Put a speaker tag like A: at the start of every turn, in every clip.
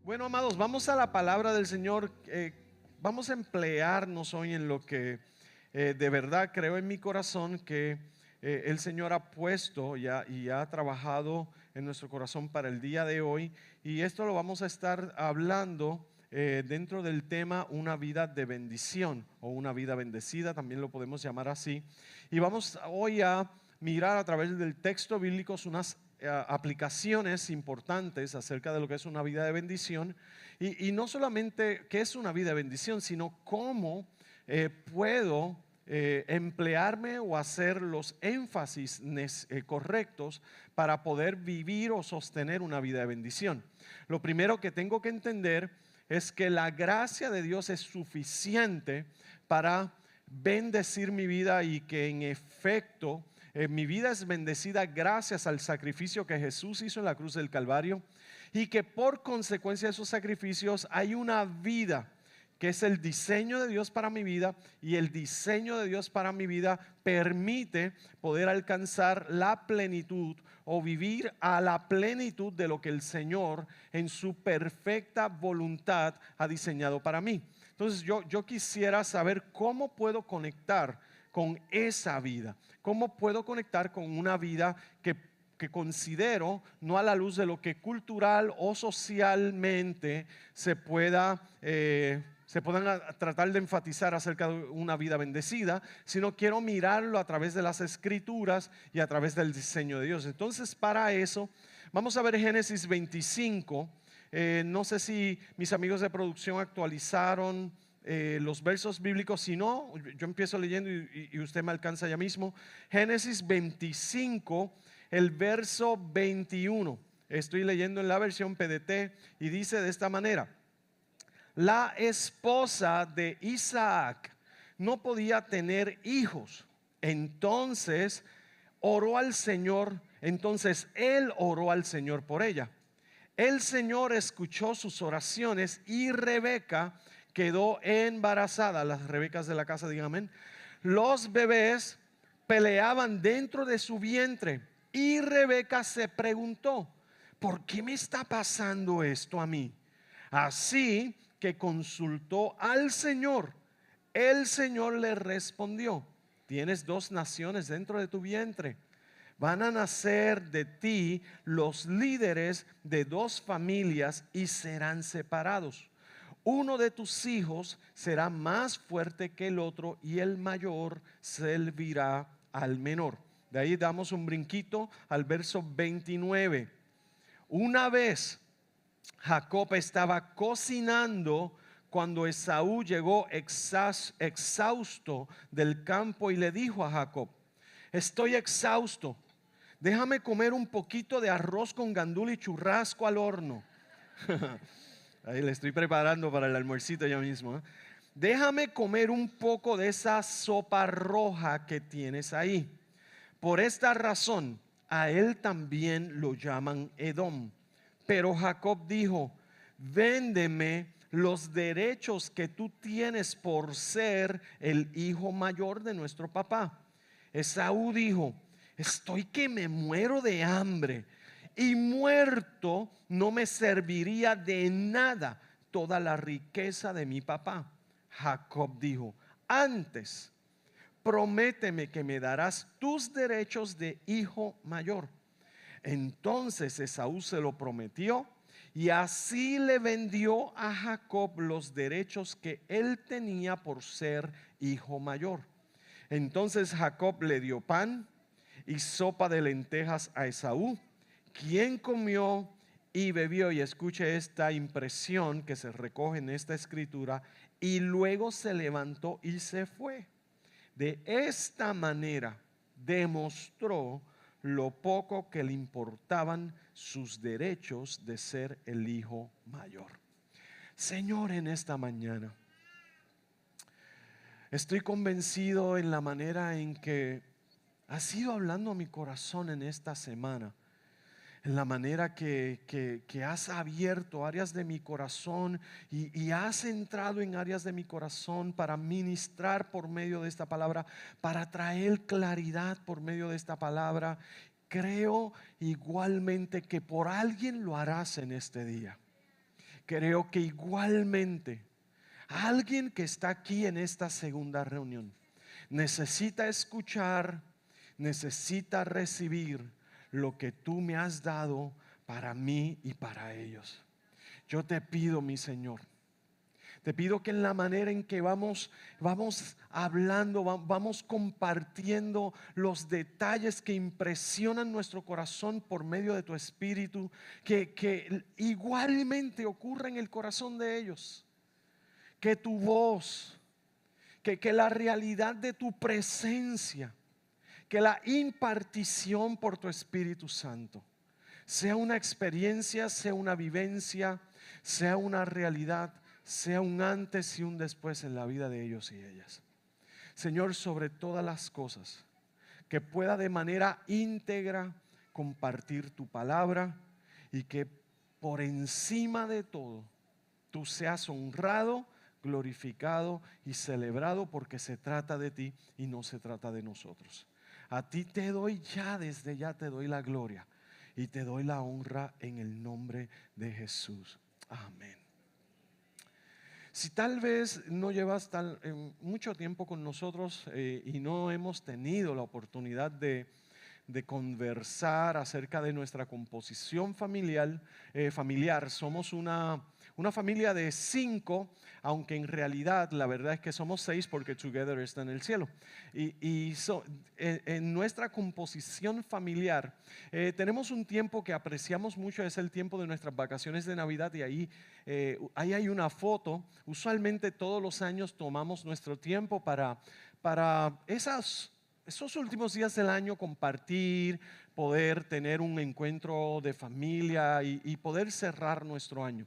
A: Bueno, amados, vamos a la palabra del Señor. Vamos a emplearnos hoy en lo que de verdad creo en mi corazón que el Señor ha puesto y ha trabajado en nuestro corazón para el día de hoy. Y esto lo vamos a estar hablando dentro del tema una vida de bendición o una vida bendecida, también lo podemos llamar así. Y vamos hoy a mirar a través del texto bíblico unas aplicaciones importantes acerca de lo que es una vida de bendición y no solamente qué es una vida de bendición, sino cómo puedo emplearme o hacer los énfasis correctos para poder vivir o sostener una vida de bendición. Lo primero que tengo que entender es que la gracia de Dios es suficiente para bendecir mi vida y que en efecto mi vida es bendecida gracias al sacrificio que Jesús hizo en la cruz del Calvario y que por consecuencia de esos sacrificios hay una vida que es el diseño de Dios para mi vida, y el diseño de Dios para mi vida permite poder alcanzar la plenitud o vivir a la plenitud de lo que el Señor en su perfecta voluntad ha diseñado para mí. Entonces yo quisiera saber cómo puedo conectar con esa vida, cómo puedo conectar con una vida que considero no a la luz de lo que cultural o socialmente se puedan tratar de enfatizar acerca de una vida bendecida, sino quiero mirarlo a través de las escrituras y a través del diseño de Dios. Entonces, para eso, vamos a ver Génesis 25. No sé si mis amigos de producción actualizaron los versos bíblicos. Si no, yo empiezo leyendo y usted me alcanza ya mismo. Génesis 25, el verso 21. Estoy leyendo en la versión PDT y dice de esta manera: la esposa de Isaac no podía tener hijos. Entonces él oró al Señor por ella. El Señor escuchó sus oraciones y Rebeca quedó embarazada. Las Rebecas de la casa digan amén. Los bebés peleaban dentro de su vientre y Rebeca se preguntó: ¿por qué me está pasando esto a mí? Así que consultó al Señor. El Señor le respondió: tienes dos naciones dentro de tu vientre. Van a nacer de ti los líderes de dos familias y serán separados. Uno de tus hijos será más fuerte que el otro y el mayor servirá al menor. De ahí damos un brinquito al verso 29. Una vez Jacob estaba cocinando cuando Esaú llegó exhausto del campo y le dijo a Jacob: estoy exhausto, déjame comer un poquito de arroz con gandul y churrasco al horno. Ahí le estoy preparando para el almuercito ya mismo. Déjame comer un poco de esa sopa roja que tienes ahí. Por esta razón a él también lo llaman Edom. Pero Jacob dijo: véndeme los derechos que tú tienes por ser el hijo mayor de nuestro papá. Esaú dijo: estoy que me muero de hambre, y muerto no me serviría de nada toda la riqueza de mi papá. Jacob dijo: antes prométeme que me darás tus derechos de hijo mayor. Entonces Esaú se lo prometió, y así le vendió a Jacob los derechos que él tenía por ser hijo mayor. Entonces Jacob le dio pan y sopa de lentejas a Esaú, quien comió y bebió. Y escuche esta impresión que se recoge en esta escritura: y luego se levantó y se fue. De esta manera demostró lo poco que le importaban sus derechos de ser el hijo mayor. Señor, en esta mañana estoy convencido en la manera en que has ido hablando a mi corazón en esta semana, en la manera que has abierto áreas de mi corazón y has entrado en áreas de mi corazón para ministrar por medio de esta palabra, para traer claridad por medio de esta palabra. Creo igualmente que por alguien lo harás en este día, creo que igualmente alguien que está aquí en esta segunda reunión necesita escuchar, necesita recibir lo que tú me has dado para mí y para ellos. Yo te pido, mi Señor, te pido que en la manera en que vamos hablando, vamos compartiendo los detalles que impresionan nuestro corazón por medio de tu Espíritu, que igualmente ocurra en el corazón de ellos. Que tu voz, que la realidad de tu presencia, que la impartición por tu Espíritu Santo sea una experiencia, sea una vivencia, sea una realidad, sea un antes y un después en la vida de ellos y ellas. Señor, sobre todas las cosas, que pueda de manera íntegra compartir tu palabra y que por encima de todo tú seas honrado, glorificado y celebrado, porque se trata de ti y no se trata de nosotros. A ti te doy ya, desde ya te doy la gloria y te doy la honra en el nombre de Jesús. Amén. Si tal vez no llevas mucho tiempo con nosotros y no hemos tenido la oportunidad de conversar acerca de nuestra composición familiar, somos una familia de 5, aunque en realidad la verdad es que somos 6 porque Together está en el cielo. En nuestra composición familiar tenemos un tiempo que apreciamos mucho, es el tiempo de nuestras vacaciones de Navidad, y ahí hay una foto. Usualmente todos los años tomamos nuestro tiempo para esos últimos días del año, compartir, poder tener un encuentro de familia y poder cerrar nuestro año.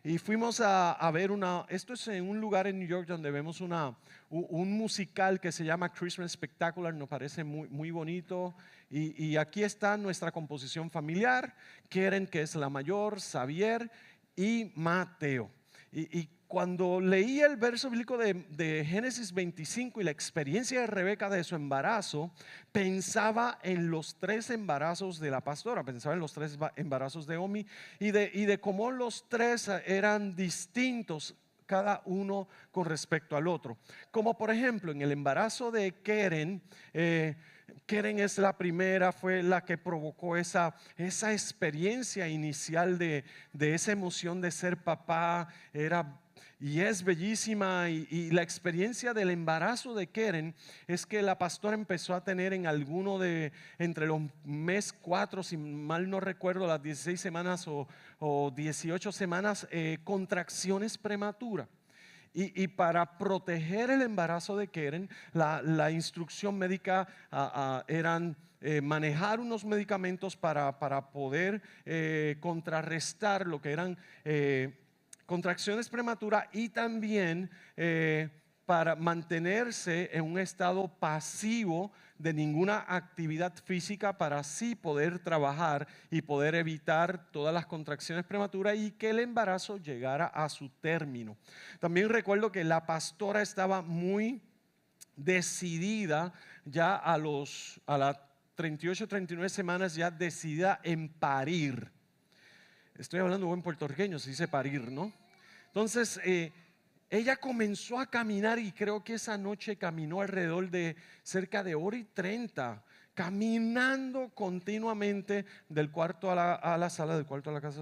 A: Y fuimos a ver esto es en un lugar en New York donde vemos un musical que se llama Christmas Spectacular, nos parece muy, muy bonito. Y aquí está nuestra composición familiar: Keren, que es la mayor, Xavier y Mateo. Y cuando leí el verso bíblico de Génesis 25 y la experiencia de Rebeca de su embarazo, pensaba en los 3 embarazos de la pastora, pensaba en los 3 embarazos de Omi y de cómo los 3 eran distintos, cada uno con respecto al otro. Como por ejemplo en el embarazo de Keren, Keren es la primera, fue la que provocó esa experiencia inicial de esa emoción de ser papá. Y es bellísima, y la experiencia del embarazo de Keren es que la pastora empezó a tener en alguno de entre los mes 4, si mal no recuerdo, las 16 semanas o 18 semanas, contracciones prematuras. Y para proteger el embarazo de Keren, la instrucción médica eran manejar unos medicamentos para poder contrarrestar lo que eran contracciones prematuras, y también para mantenerse en un estado pasivo de ninguna actividad física, para así poder trabajar y poder evitar todas las contracciones prematuras y que el embarazo llegara a su término. También recuerdo que la pastora estaba muy decidida ya a las 38, 39 semanas, ya decidida en parir. Estoy hablando buen puertorriqueño, se dice parir, ¿no? Entonces ella comenzó a caminar, y creo que esa noche caminó alrededor de cerca de 1:30, caminando continuamente del cuarto a la sala, del cuarto a la casa,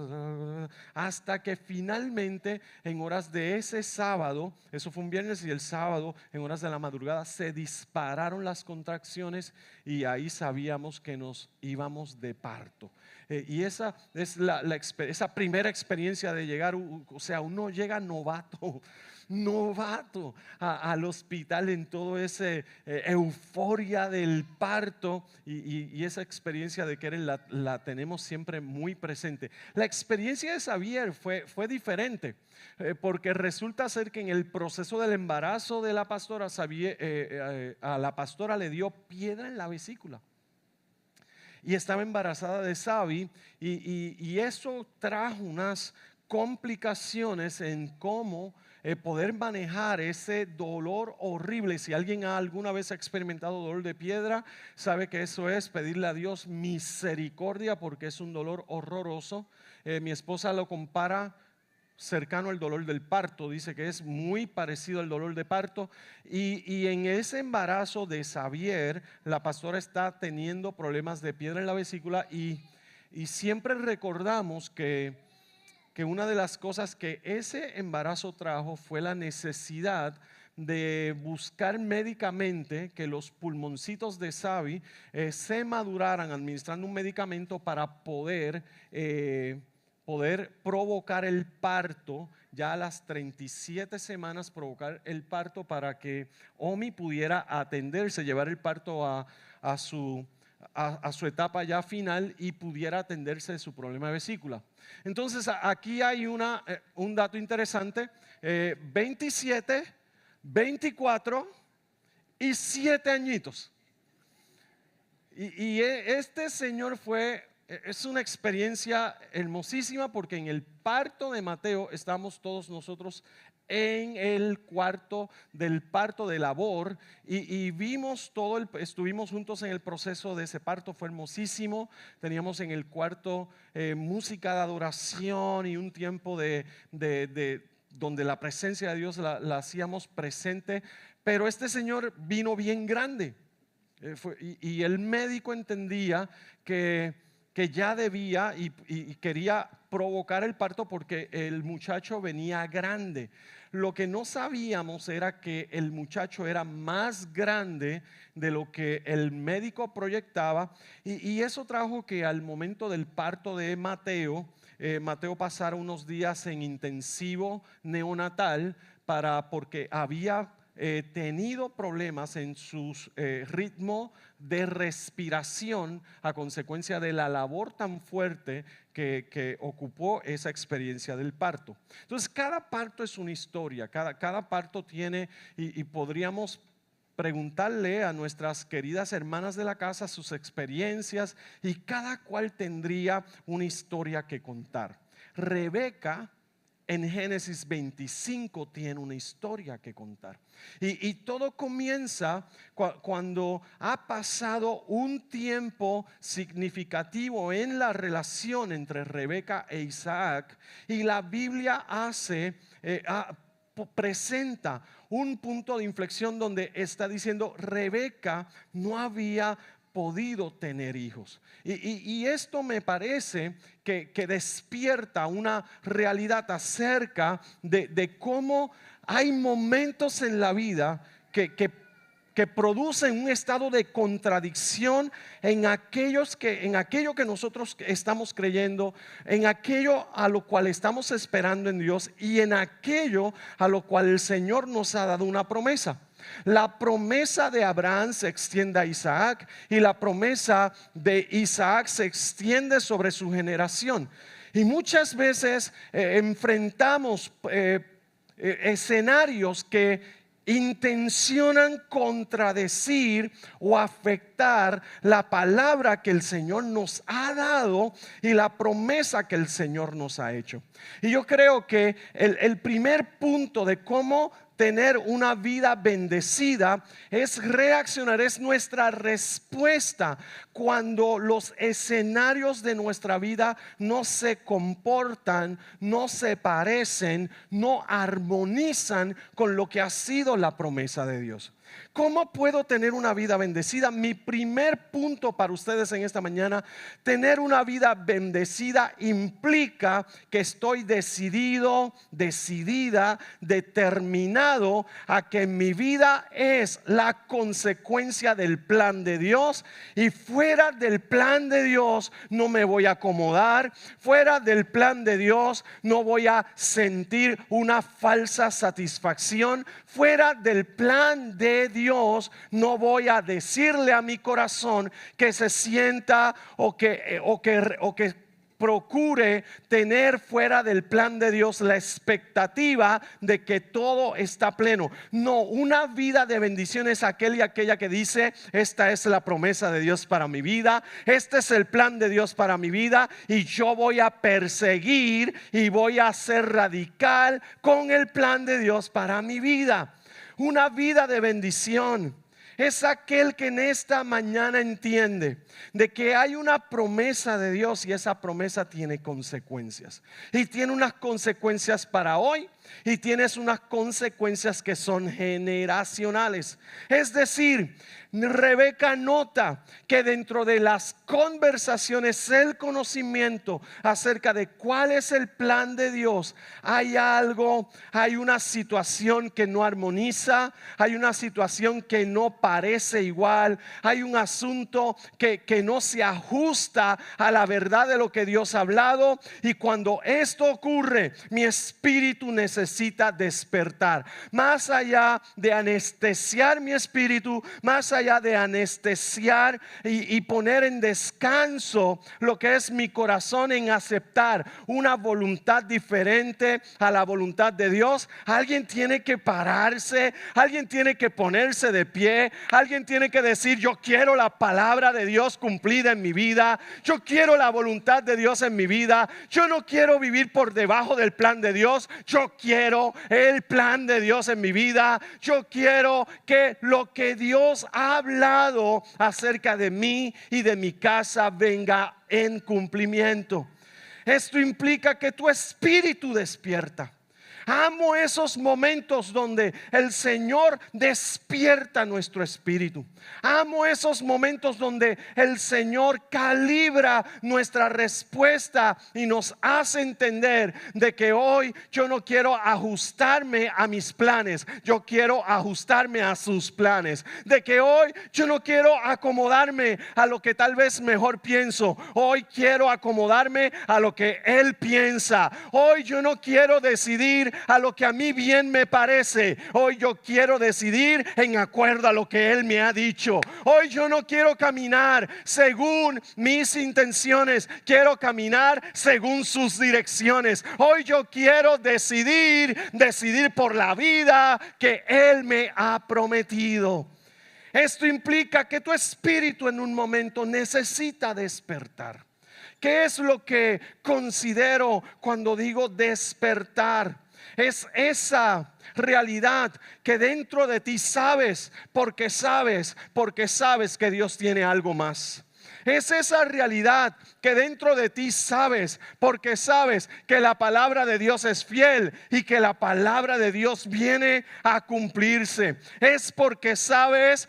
A: hasta que finalmente en horas de ese sábado, eso fue un viernes, y el sábado en horas de la madrugada se dispararon las contracciones, y ahí sabíamos que nos íbamos de parto. Y esa es esa primera experiencia de llegar, o sea, uno llega novato al hospital en todo ese euforia del parto, y esa experiencia de Keren la tenemos siempre muy presente. La experiencia de Xavier fue diferente, porque resulta ser que en el proceso del embarazo de la pastora, a la pastora le dio piedra en la vesícula y estaba embarazada de Xavi, y eso trajo unas complicaciones en cómo poder manejar ese dolor horrible. Si alguien alguna vez ha experimentado dolor de piedra, sabe que eso es pedirle a Dios misericordia, porque es un dolor horroroso. Mi esposa lo compara cercano al dolor del parto, dice que es muy parecido al dolor de parto, y en ese embarazo de Xavier, la pastora está teniendo problemas de piedra en la vesícula, y siempre recordamos que una de las cosas que ese embarazo trajo fue la necesidad de buscar médicamente que los pulmoncitos de Xavi se maduraran administrando un medicamento para poder provocar el parto, ya a las 37 semanas provocar el parto para que Omi pudiera atenderse, llevar el parto a su etapa ya final y pudiera atenderse de su problema de vesícula. Entonces aquí hay un dato interesante, 27, 24 y 7 añitos. Y este señor es una experiencia hermosísima, porque en el parto de Mateo estamos todos nosotros en el cuarto del parto de labor y vimos estuvimos juntos en el proceso de ese parto. Fue hermosísimo. Teníamos en el cuarto música de adoración y un tiempo de donde la presencia de Dios la hacíamos presente, pero este señor vino bien grande, y el médico entendía que ya debía y quería provocar el parto porque el muchacho venía grande. Lo que no sabíamos era que el muchacho era más grande de lo que el médico proyectaba, y eso trajo que al momento del parto de Mateo pasara unos días en intensivo neonatal porque había tenido problemas en su ritmo de respiración a consecuencia de la labor tan fuerte que ocupó esa experiencia del parto. Entonces cada parto es una historia, cada parto tiene, y podríamos preguntarle a nuestras queridas hermanas de la casa sus experiencias, y cada cual tendría una historia que contar. Rebeca en Génesis 25 tiene una historia que contar. Y todo comienza cuando ha pasado un tiempo significativo en la relación entre Rebeca e Isaac, y la Biblia presenta un punto de inflexión donde está diciendo: Rebeca no había podido tener hijos. Y esto me parece que despierta una realidad acerca de cómo hay momentos en la vida que producen un estado de contradicción en aquello que nosotros estamos creyendo, en aquello a lo cual estamos esperando en Dios, y en aquello a lo cual el Señor nos ha dado una promesa. La promesa de Abraham se extiende a Isaac, y la promesa de Isaac se extiende sobre su generación. Y muchas veces enfrentamos escenarios que intencionan contradecir o afectar la palabra que el Señor nos ha dado y la promesa que el Señor nos ha hecho. Y yo creo que el primer punto de cómo tener una vida bendecida es reaccionar, es nuestra respuesta cuando los escenarios de nuestra vida no se comportan, no se parecen, no armonizan con lo que ha sido la promesa de Dios. ¿Cómo puedo tener una vida bendecida? Mi primer punto para ustedes en esta mañana: tener una vida bendecida implica que estoy decidido, decidida, determinado a que mi vida es la consecuencia del plan de Dios, y fuera del plan de Dios no me voy a acomodar. Fuera del plan de Dios no voy a sentir una falsa satisfacción. Fuera del plan de Dios no voy a decirle a mi corazón que se sienta o que procure tener fuera del plan de Dios la expectativa de que todo está pleno. No, una vida de bendición es aquel y aquella que dice: esta es la promesa de Dios para mi vida, este es el plan de Dios para mi vida, y yo voy a perseguir y voy a ser radical con el plan de Dios para mi vida. Una vida de bendición es aquel que en esta mañana entiende de que hay una promesa de Dios y esa promesa tiene consecuencias. Y tiene unas consecuencias para hoy y tienes unas consecuencias que son generacionales. Es decir, Rebeca nota que dentro de las conversaciones, el conocimiento acerca de cuál es el plan de Dios, hay algo, hay una situación que no armoniza, hay una situación que no parece igual, hay un asunto que no se ajusta a la verdad de lo que Dios ha hablado. Y cuando esto ocurre, mi espíritu necesita despertar. Más allá de anestesiar mi espíritu, más allá de anestesiar y poner en descanso lo que es mi corazón, en aceptar una voluntad diferente a la voluntad de Dios, alguien tiene que pararse, alguien tiene que ponerse de pie, alguien tiene que decir: yo quiero la palabra de Dios cumplida en mi vida, yo quiero la voluntad de Dios en mi vida, yo no quiero vivir por debajo del plan de Dios, yo quiero el plan de Dios en mi vida, yo quiero que lo que Dios ha hablado acerca de mí y de mi casa venga en cumplimiento. Esto implica que tu espíritu despierta. Amo esos momentos donde el Señor despierta nuestro espíritu. Amo esos momentos donde el Señor calibra nuestra respuesta y nos hace entender de que hoy yo no quiero ajustarme a mis planes, yo quiero ajustarme a sus planes. De que hoy yo no quiero acomodarme a lo que tal vez mejor pienso, hoy quiero acomodarme a lo que Él piensa. Hoy yo no quiero decidir a lo que a mí bien me parece, hoy yo quiero decidir en acuerdo a lo que Él me ha dicho. Hoy yo no quiero caminar según mis intenciones, quiero caminar según sus direcciones. Hoy yo quiero decidir por la vida que Él me ha prometido. Esto implica que tu espíritu en un momento necesita despertar. ¿Qué es lo que considero cuando digo despertar? Es esa realidad que dentro de ti sabes, porque sabes que Dios tiene algo más. Es esa realidad que dentro de ti sabes, porque sabes que la palabra de Dios es fiel y que la palabra de Dios viene a cumplirse. Es porque sabes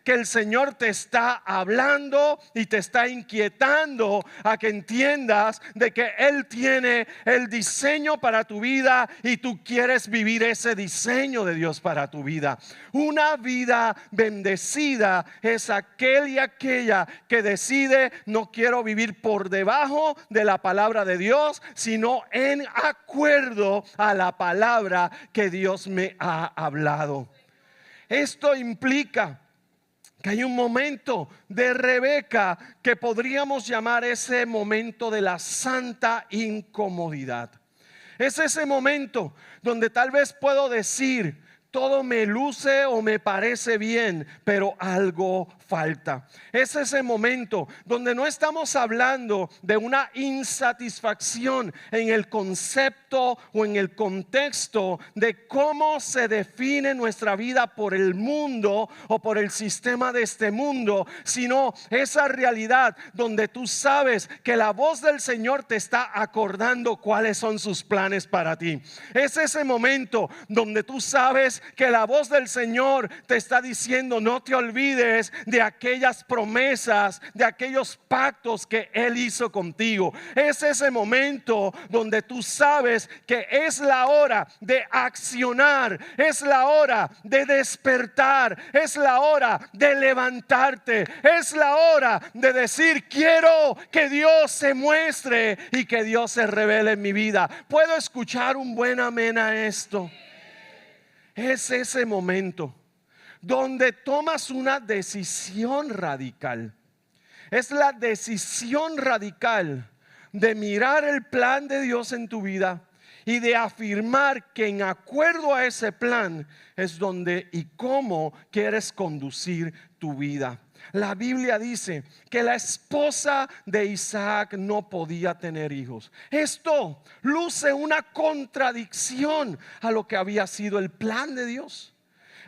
A: que el Señor te está hablando y te está inquietando a que entiendas de que Él tiene el diseño para tu vida y tú quieres vivir ese diseño de Dios para tu vida. Una vida bendecida es aquel y aquella que decide: no quiero vivir por debajo de la palabra de Dios, sino en acuerdo a la palabra que Dios me ha hablado. Esto implica que hay un momento de Rebeca que podríamos llamar ese momento de la santa incomodidad. Es ese momento donde tal vez puedo decir: todo me luce o me parece bien, pero algo falta. Es ese momento donde no estamos hablando de una insatisfacción en el concepto o en el contexto de cómo se define nuestra vida por el mundo o por el sistema de este mundo, sino esa realidad donde tú sabes que la voz del Señor te está acordando cuáles son sus planes para ti. Es ese momento donde tú sabes que la voz del Señor te está diciendo: no te olvides de aquellas promesas, de aquellos pactos que Él hizo contigo. Es ese momento donde tú sabes que es la hora de accionar, es la hora de despertar, es la hora de levantarte, es la hora de decir: quiero que Dios se muestre y que Dios se revele en mi vida. ¿Puedo escuchar un buen amén a esto? Es ese momento donde tomas una decisión radical. Es la decisión radical de mirar el plan de Dios en tu vida y de afirmar que en acuerdo a ese plan es donde y cómo quieres conducir tu vida. La Biblia dice que la esposa de Isaac no podía tener hijos. Esto luce una contradicción a lo que había sido el plan de Dios.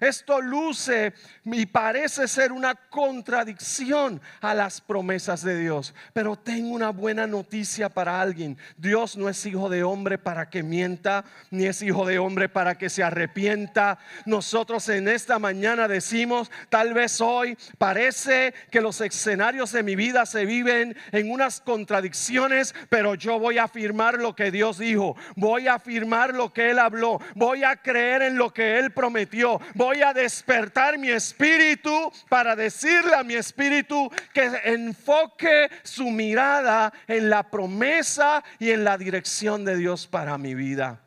A: Esto luce y parece ser una contradicción a las promesas de Dios. Pero tengo una buena noticia para alguien. Dios no es hijo de hombre para que mienta, ni es hijo de hombre para que se arrepienta. Nosotros en esta mañana decimos, tal vez hoy parece que los escenarios de mi vida se viven en unas contradicciones, pero yo voy a afirmar lo que Dios dijo. Voy a afirmar lo que Él habló. Voy a creer en lo que Él prometió. Voy a despertar mi espíritu para decirle a mi espíritu que enfoque su mirada en la promesa y en la dirección de Dios para mi vida.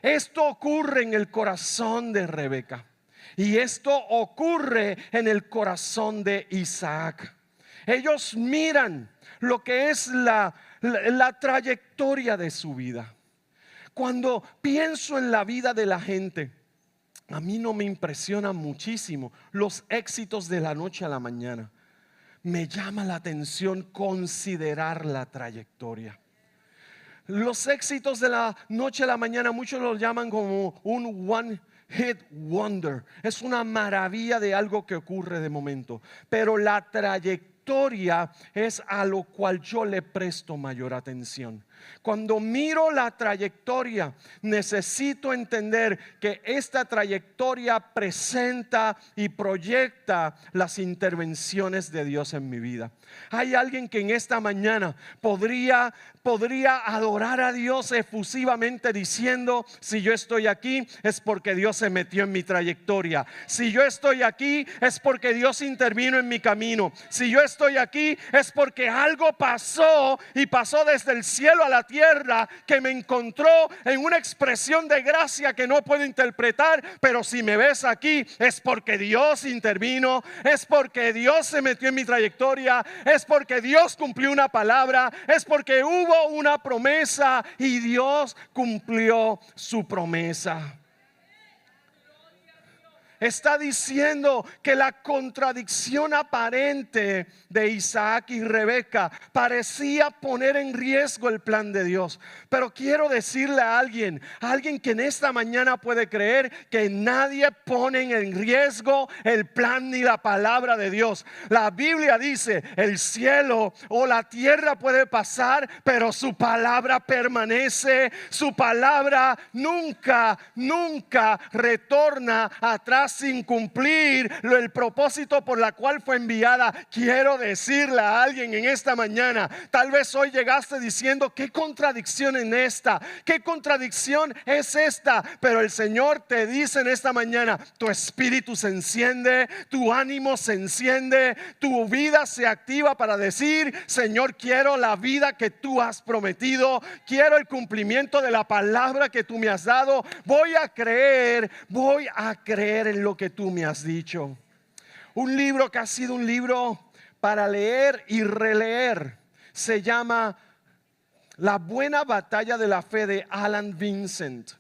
A: Esto ocurre en el corazón de Rebeca y esto ocurre en el corazón de Isaac. Ellos miran lo que es la trayectoria de su vida. Cuando pienso en la vida de la gente, a mí no me impresiona muchísimo los éxitos de la noche a la mañana. Me llama la atención considerar la trayectoria. Los éxitos de la noche a la mañana, muchos los llaman como un one hit wonder. Es una maravilla de algo que ocurre de momento. Pero la trayectoria es a lo cual yo le presto mayor atención. Cuando miro la trayectoria, necesito entender que esta trayectoria presenta y proyecta las intervenciones de Dios en mi vida. Hay alguien que en esta mañana podría adorar a Dios efusivamente diciendo: si yo estoy aquí es porque Dios se metió en mi trayectoria. Si yo estoy aquí es porque Dios intervino en mi camino. Si yo estoy aquí es porque algo pasó y pasó desde el cielo a la tierra, que me encontró en una expresión de gracia que no puedo interpretar. Pero si me ves aquí es porque Dios intervino, es porque Dios se metió en mi trayectoria, es porque Dios cumplió una palabra, es porque hubo una promesa y Dios cumplió su promesa. Está diciendo que la contradicción aparente de Isaac y Rebeca parecía poner en riesgo el plan de Dios. Pero quiero decirle a alguien que en esta mañana puede creer que nadie pone en riesgo el plan ni la palabra de Dios. La Biblia dice: el cielo o la tierra puede pasar, pero su palabra permanece. Su palabra nunca retorna atrás sin cumplir el propósito por la cual fue enviada. Quiero decirle a alguien en esta mañana, tal vez hoy llegaste diciendo: qué contradicción en esta, qué contradicción es esta. Pero el Señor te dice en esta mañana: tu espíritu se enciende, tu ánimo se enciende, tu vida se activa para decir: Señor, quiero la vida que tú has prometido, quiero el cumplimiento de la palabra que tú me has dado. Voy a creer en lo que tú me has dicho. Un libro que ha sido un libro para leer y releer se llama La buena batalla de la fe, de Alan Vincent.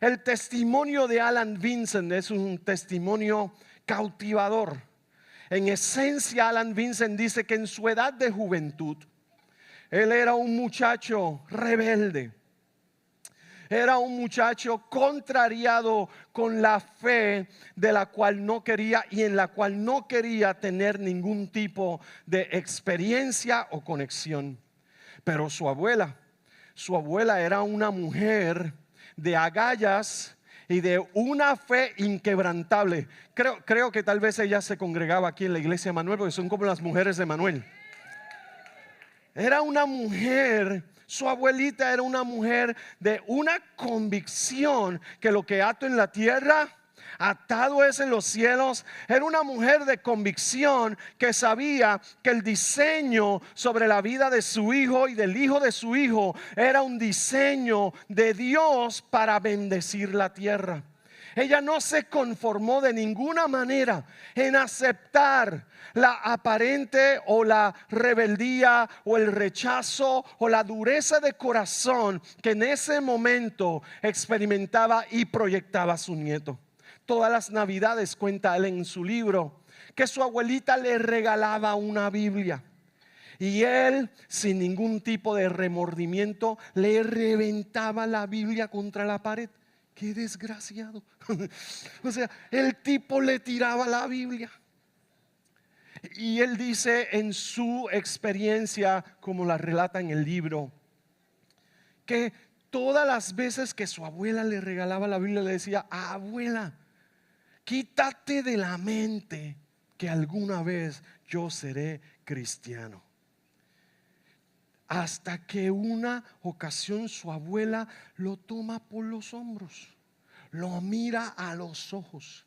A: El testimonio de Alan Vincent es un testimonio cautivador. En esencia, Alan Vincent dice que en su edad de juventud él era un muchacho rebelde. Era un muchacho contrariado con la fe de la cual no quería y en la cual no quería tener ningún tipo de experiencia o conexión. Pero su abuela era una mujer de agallas y de una fe inquebrantable. Creo que tal vez ella se congregaba aquí en la iglesia de Manuel, porque son como las mujeres de Manuel. Era una mujer. Su abuelita era una mujer de una convicción que lo que ato en la tierra, atado es en los cielos. Era una mujer de convicción que sabía que el diseño sobre la vida de su hijo y del hijo de su hijo era un diseño de Dios para bendecir la tierra. Ella no se conformó de ninguna manera en aceptar la aparente o la rebeldía o el rechazo o la dureza de corazón que en ese momento experimentaba y proyectaba su nieto. Todas las navidades, cuenta él en su libro, que su abuelita le regalaba una Biblia. Y él, sin ningún tipo de remordimiento, le reventaba la Biblia contra la pared. qué desgraciado. O sea, el tipo le tiraba la Biblia. Y él dice en su experiencia, como la relata en el libro, que todas las veces que su abuela le regalaba la Biblia, le decía: abuela, quítate de la mente que alguna vez yo seré cristiano. Hasta que una ocasión su abuela lo toma por los hombros, lo mira a los ojos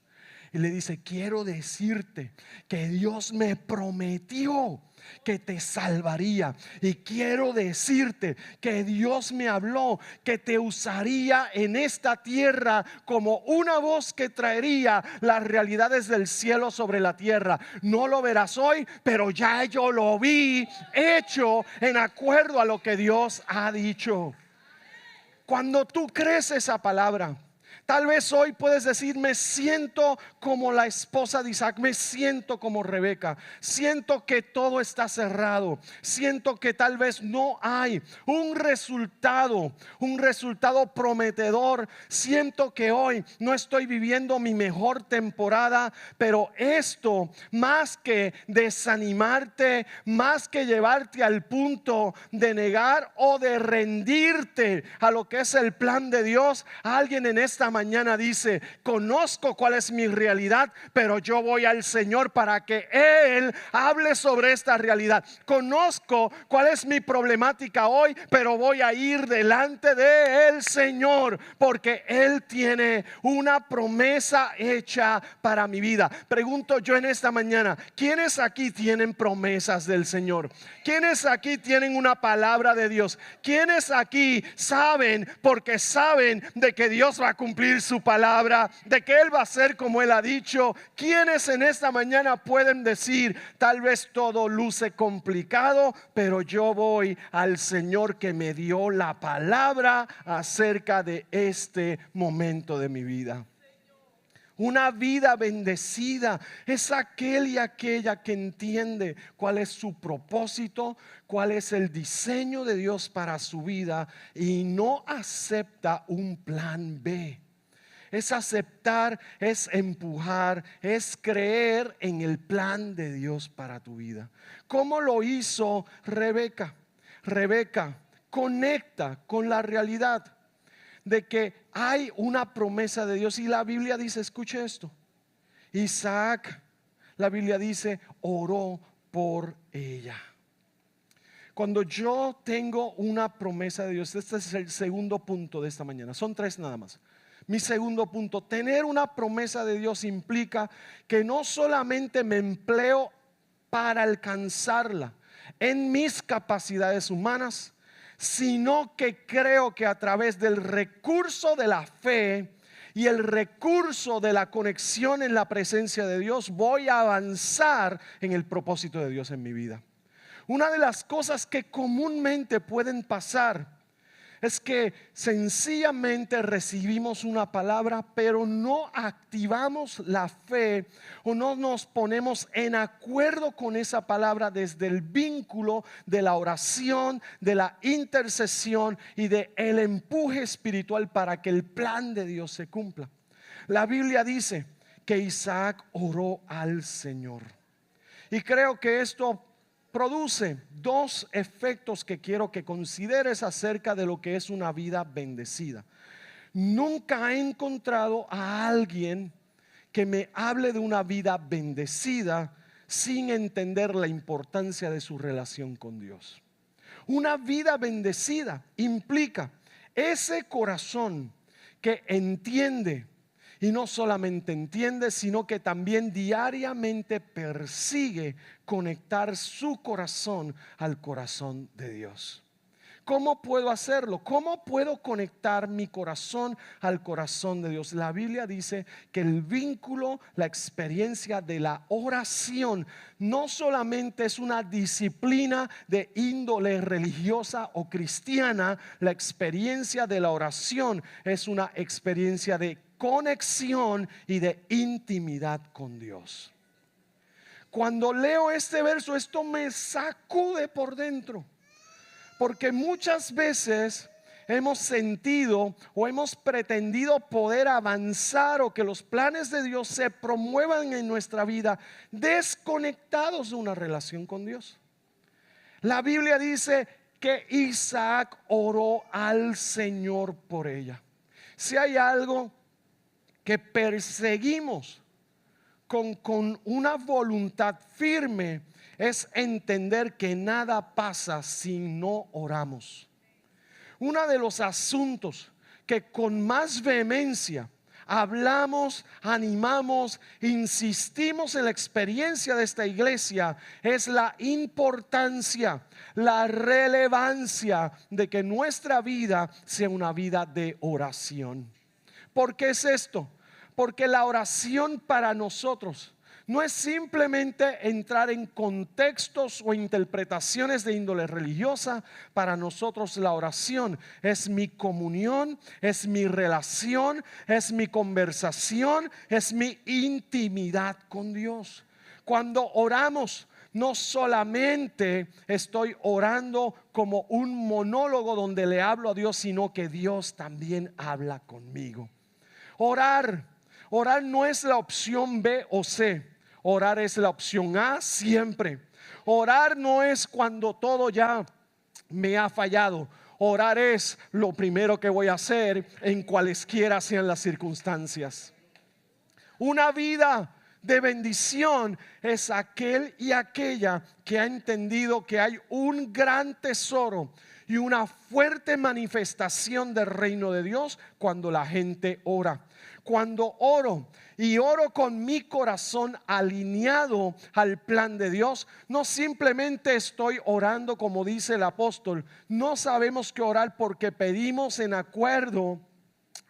A: y le dice: quiero decirte que Dios me prometió que te salvaría, y quiero decirte que Dios me habló que te usaría en esta tierra como una voz que traería las realidades del cielo sobre la tierra. No lo verás hoy, pero ya yo lo vi hecho en acuerdo a lo que Dios ha dicho. Cuando tú crees esa palabra, tal vez hoy puedes decir: me siento como la esposa de Isaac, me siento como Rebeca, siento que todo está cerrado, siento que tal vez no hay un resultado prometedor, siento que hoy no estoy viviendo mi mejor temporada. Pero esto, más que desanimarte, más que llevarte al punto de negar o de rendirte a lo que es el plan de Dios, alguien en esta mañana dice: conozco cuál es mi realidad, pero yo voy al Señor para que Él hable sobre esta realidad. Conozco cuál es mi problemática hoy, pero voy a ir delante de el Señor, porque Él tiene una promesa hecha para mi vida. Pregunto yo en esta mañana: ¿quiénes aquí tienen promesas del Señor? ¿Quiénes aquí tienen una palabra de Dios? ¿Quiénes aquí saben, porque saben de que Dios va a cumplir su palabra, de que Él va a hacer como Él ha dicho? ¿Quiénes en esta mañana pueden decir: tal vez todo luce complicado, pero yo voy al Señor que me dio la palabra acerca de este momento de mi vida? Una vida bendecida es aquel y aquella que entiende cuál es su propósito, cuál es el diseño de Dios para su vida, y no acepta un plan B. Es aceptar, es empujar, es creer en el plan de Dios para tu vida. ¿Cómo lo hizo Rebeca? Rebeca conecta con la realidad de que hay una promesa de Dios, y la Biblia dice, escuche esto: Isaac, la Biblia dice, oró por ella. Cuando yo tengo una promesa de Dios, este es el segundo punto de esta mañana, son 3 nada más. Mi segundo punto: tener una promesa de Dios implica que no solamente me empleo para alcanzarla en mis capacidades humanas, sino que creo que a través del recurso de la fe y el recurso de la conexión en la presencia de Dios, voy a avanzar en el propósito de Dios en mi vida. Una de las cosas que comúnmente pueden pasar es que sencillamente recibimos una palabra, pero no activamos la fe o no nos ponemos en acuerdo con esa palabra desde el vínculo de la oración, de la intercesión y de el empuje espiritual para que el plan de Dios se cumpla. La Biblia dice que Isaac oró al Señor, y creo que esto produce 2 efectos que quiero que consideres acerca de lo que es una vida bendecida. Nunca he encontrado a alguien que me hable de una vida bendecida sin entender la importancia de su relación con Dios. Una vida bendecida implica ese corazón que entiende, y no solamente entiende, sino que también diariamente persigue conectar su corazón al corazón de Dios. ¿Cómo puedo hacerlo? ¿Cómo puedo conectar mi corazón al corazón de Dios? La Biblia dice que el vínculo, la experiencia de la oración no solamente es una disciplina de índole religiosa o cristiana. La experiencia de la oración es una experiencia de conexión y de intimidad con Dios. Cuando leo este verso, esto me sacude por dentro, porque muchas veces hemos sentido o hemos pretendido poder avanzar o que los planes de Dios se promuevan en nuestra vida desconectados de una relación con Dios. La Biblia dice que Isaac oró al Señor por ella. Si hay algo que perseguimos con una voluntad firme, es entender que nada pasa si no oramos. Uno de los asuntos que con más vehemencia hablamos, animamos, insistimos en la experiencia de esta iglesia es la importancia, la relevancia de que nuestra vida sea una vida de oración. ¿Por qué es esto? Porque la oración para nosotros no es simplemente entrar en contextos o interpretaciones de índole religiosa. Para nosotros la oración es mi comunión, es mi relación, es mi conversación, es mi intimidad con Dios. Cuando oramos, no solamente estoy orando como un monólogo donde le hablo a Dios, sino que Dios también habla conmigo. Orar no es la opción B o C. Orar es la opción A siempre. Orar no es cuando todo ya me ha fallado. Orar es lo primero que voy a hacer en cualesquiera sean las circunstancias. Una vida de bendición es aquel y aquella que ha entendido que hay un gran tesoro y una fuerte manifestación del reino de Dios cuando la gente ora. Cuando oro y oro con mi corazón alineado al plan de Dios, no simplemente estoy orando como dice el apóstol. No sabemos qué orar porque pedimos en acuerdo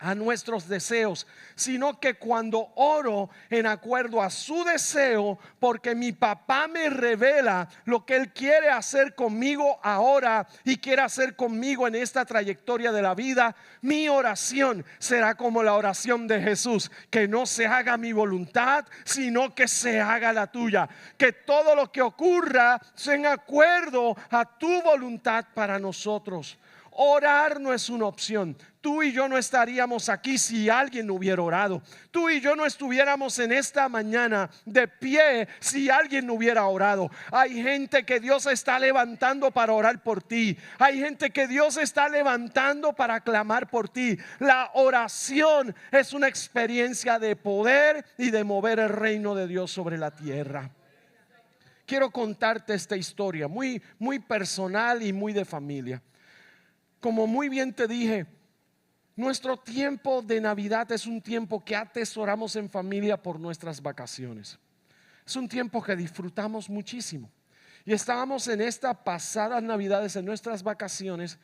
A: a nuestros deseos, sino que cuando oro en acuerdo a su deseo, porque mi papá me revela lo que él quiere hacer conmigo ahora y quiere hacer conmigo en esta trayectoria de la vida, mi oración será como la oración de Jesús: que no se haga mi voluntad, sino que se haga la tuya. Que todo lo que ocurra sea en acuerdo a tu voluntad para nosotros. Orar no es una opción. Tú y yo no estaríamos aquí si alguien no hubiera orado. Tú y yo no estuviéramos en esta mañana de pie si alguien no hubiera orado. Hay gente que Dios está levantando para orar por ti. Hay gente que Dios está levantando para clamar por ti. La oración es una experiencia de poder y de mover el reino de Dios sobre la tierra. Quiero contarte esta historia muy personal y muy de familia. Como muy bien te dije, nuestro tiempo de Navidad es un tiempo que atesoramos en familia por nuestras vacaciones. Es un tiempo que disfrutamos muchísimo. Y estábamos en estas pasadas Navidades, en nuestras vacaciones,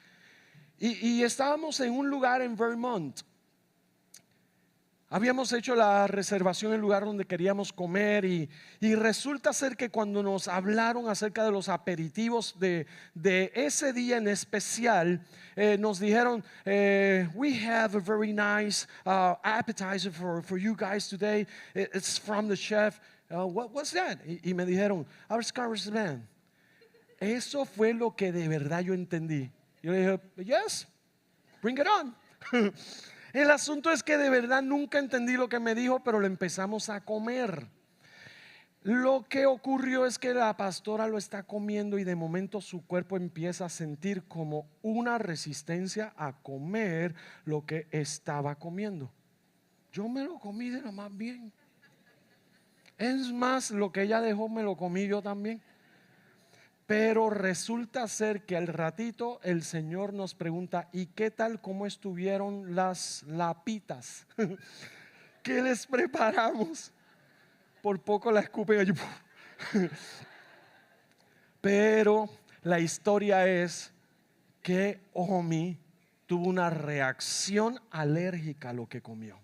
A: y estábamos en un lugar en Vermont. Habíamos hecho la reservación en el lugar donde queríamos comer y resulta ser que cuando nos hablaron acerca de los aperitivos de ese día en especial, nos dijeron, we have a very nice appetizer for you guys today. It's from the chef. What's that? Y me dijeron, our Scottish band. Eso fue lo que de verdad yo entendí. Yo le dije, yes, bring it on. El asunto es que de verdad nunca entendí lo que me dijo, pero lo empezamos a comer. Lo que ocurrió es que la pastora lo está comiendo y de momento su cuerpo empieza a sentir como una resistencia a comer lo que estaba comiendo. Yo me lo comí de lo más bien. Es más, lo que ella dejó me lo comí yo también. Pero resulta ser que al ratito el Señor nos pregunta: ¿y qué tal cómo estuvieron las lapitas? ¿Qué les preparamos? Por poco la escupen allí. Pero la historia es que Omi tuvo una reacción alérgica a lo que comió.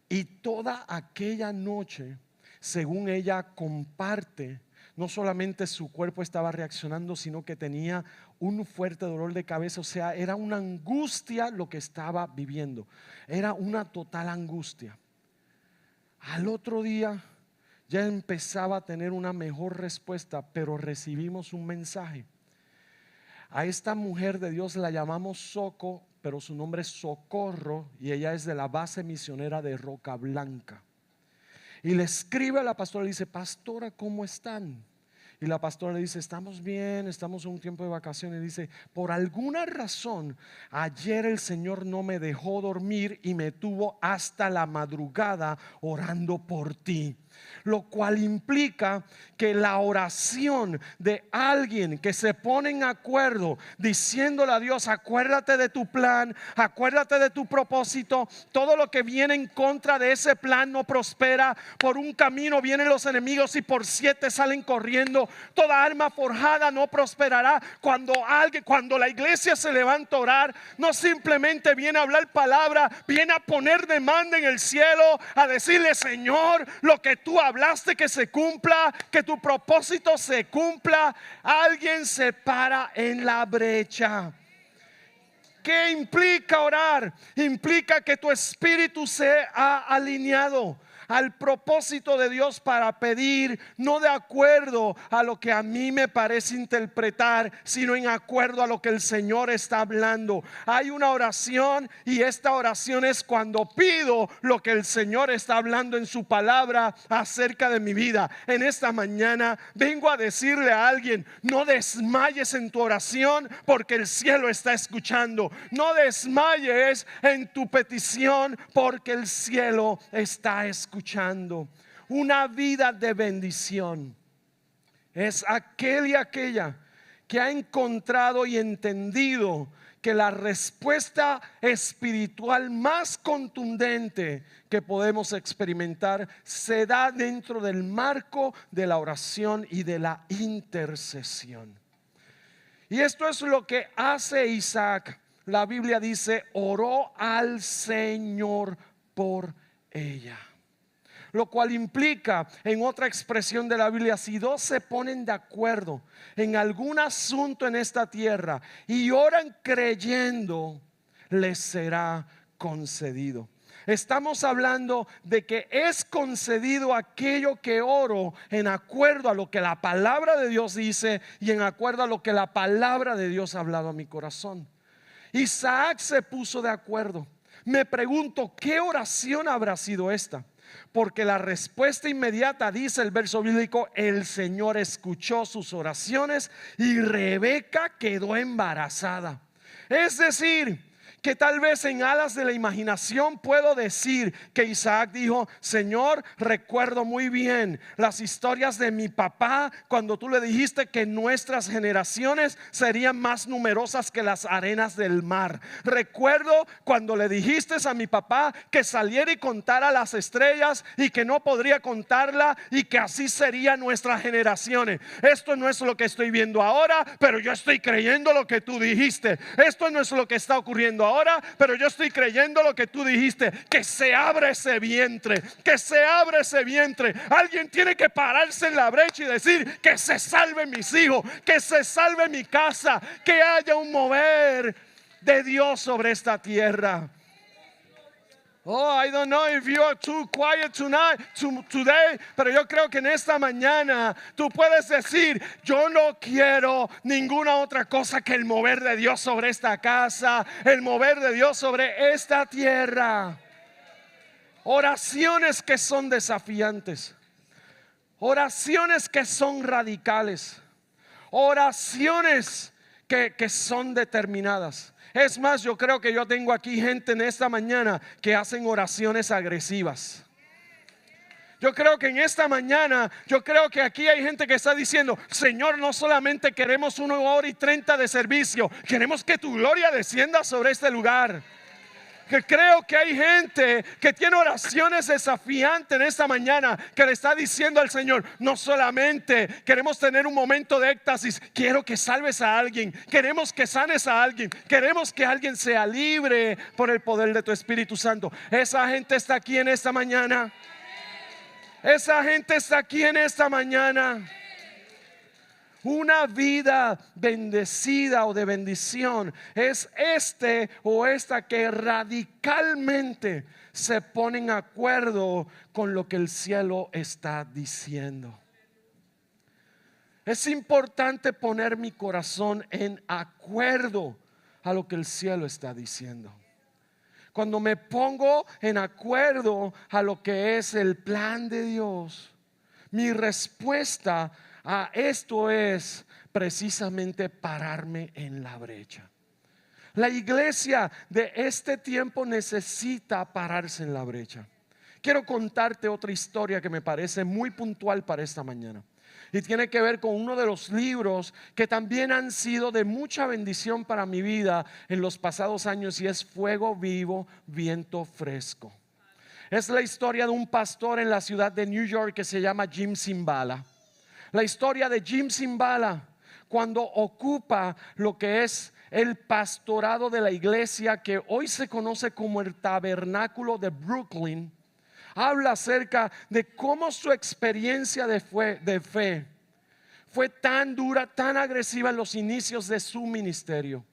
A: Y toda aquella noche, según ella comparte, no solamente su cuerpo estaba reaccionando, sino que tenía un fuerte dolor de cabeza. O sea, era una angustia lo que estaba viviendo. Era una total angustia. Al otro día ya empezaba a tener una mejor respuesta, pero recibimos un mensaje. A esta mujer de Dios la llamamos Soco, pero su nombre es Socorro, y ella es de la base misionera de Roca Blanca. Y le escribe a la pastora y le dice: pastora, ¿cómo están? Y la pastora le dice: estamos bien, estamos en un tiempo de vacaciones. Y dice: por alguna razón ayer el Señor no me dejó dormir y me tuvo hasta la madrugada orando por ti. Lo cual implica que la oración de alguien que se pone en acuerdo diciéndole a Dios: acuérdate de tu plan, acuérdate de tu propósito, todo lo que viene en contra de ese plan no prospera. Por un camino vienen los enemigos y por 7 salen corriendo. Toda arma forjada no prosperará. Cuando la iglesia se levanta a orar, no simplemente viene a hablar palabra, viene a poner demanda en el cielo, a decirle: Señor, lo que tú hablaste que se cumpla, que tu propósito se cumpla. Alguien se para en la brecha. ¿Qué implica orar? Implica que tu espíritu se ha alineado al propósito de Dios para pedir, no de acuerdo a lo que a mí me parece interpretar, sino en acuerdo a lo que el Señor está hablando. Hay una oración, y esta oración es cuando pido lo que el Señor está hablando en su palabra acerca de mi vida. En esta mañana vengo a decirle a alguien: no desmayes en tu oración, porque el cielo está escuchando. No desmayes en tu petición, porque el cielo está escuchando. Una vida de bendición es aquel y aquella que ha encontrado y entendido que la respuesta espiritual más contundente que podemos experimentar se da dentro del marco de la oración y de la intercesión. Y esto es lo que hace Isaac. La Biblia dice: oró al Señor por ella. Lo cual implica, en otra expresión de la Biblia, si dos se ponen de acuerdo en algún asunto en esta tierra y oran creyendo, les será concedido. Estamos hablando de que es concedido aquello que oro en acuerdo a lo que la palabra de Dios dice y en acuerdo a lo que la palabra de Dios ha hablado a mi corazón. Isaac se puso de acuerdo. Me pregunto, ¿qué oración habrá sido esta? Porque la respuesta inmediata, dice el verso bíblico: el Señor escuchó sus oraciones y Rebeca quedó embarazada. Es decir, que tal vez en alas de la imaginación puedo decir que Isaac dijo: Señor, recuerdo muy bien las historias de mi papá cuando tú le dijiste que nuestras generaciones serían más numerosas que las arenas del mar. Recuerdo cuando le dijiste a mi papá que saliera y contara las estrellas y que no podría contarla, y que así serían nuestras generaciones. Esto no es lo que estoy viendo ahora, pero yo estoy creyendo lo que tú dijiste. Esto no es lo que está ocurriendo ahora, pero yo estoy creyendo lo que tú dijiste. Que se abra ese vientre, que se abra ese vientre. Alguien tiene que pararse en la brecha y decir: que se salven mis hijos, que se salve mi casa, que haya un mover de Dios sobre esta tierra. Oh, I don't know if you are too quiet today, pero yo creo que en esta mañana tú puedes decir: yo no quiero ninguna otra cosa que el mover de Dios sobre esta casa, el mover de Dios sobre esta tierra. Oraciones que son desafiantes, oraciones que son radicales, oraciones que son determinadas. Es más, yo creo que yo tengo aquí gente en esta mañana que hacen oraciones agresivas. Yo creo que en esta mañana, yo creo que aquí hay gente que está diciendo: Señor, no solamente queremos 1:30 de servicio, queremos que tu gloria descienda sobre este lugar. Que creo que hay gente que tiene oraciones desafiantes en esta mañana, que le está diciendo al Señor: no solamente queremos tener un momento de éxtasis, quiero que salves a alguien, queremos que sanes a alguien, queremos que alguien sea libre por el poder de tu Espíritu Santo. Esa gente está aquí en esta mañana. Esa gente está aquí en esta mañana. Una vida bendecida o de bendición es este o esta que radicalmente se pone en acuerdo con lo que el cielo está diciendo. Es importante poner mi corazón en acuerdo a lo que el cielo está diciendo. Cuando me pongo en acuerdo a lo que es el plan de Dios, mi respuesta a esto es precisamente pararme en la brecha. La iglesia de este tiempo necesita pararse en la brecha. Quiero contarte otra historia que me parece muy puntual para esta mañana. Y tiene que ver con uno de los libros que también han sido de mucha bendición para mi vida en los pasados años, y es Fuego Vivo, Viento Fresco. Es la historia de un pastor en la ciudad de New York que se llama Jim Cymbala. La historia de Jim Cymbala cuando ocupa lo que es el pastorado de la iglesia que hoy se conoce como el Tabernáculo de Brooklyn. Habla acerca de cómo su experiencia de fe fue tan dura, tan agresiva en los inicios de su ministerio.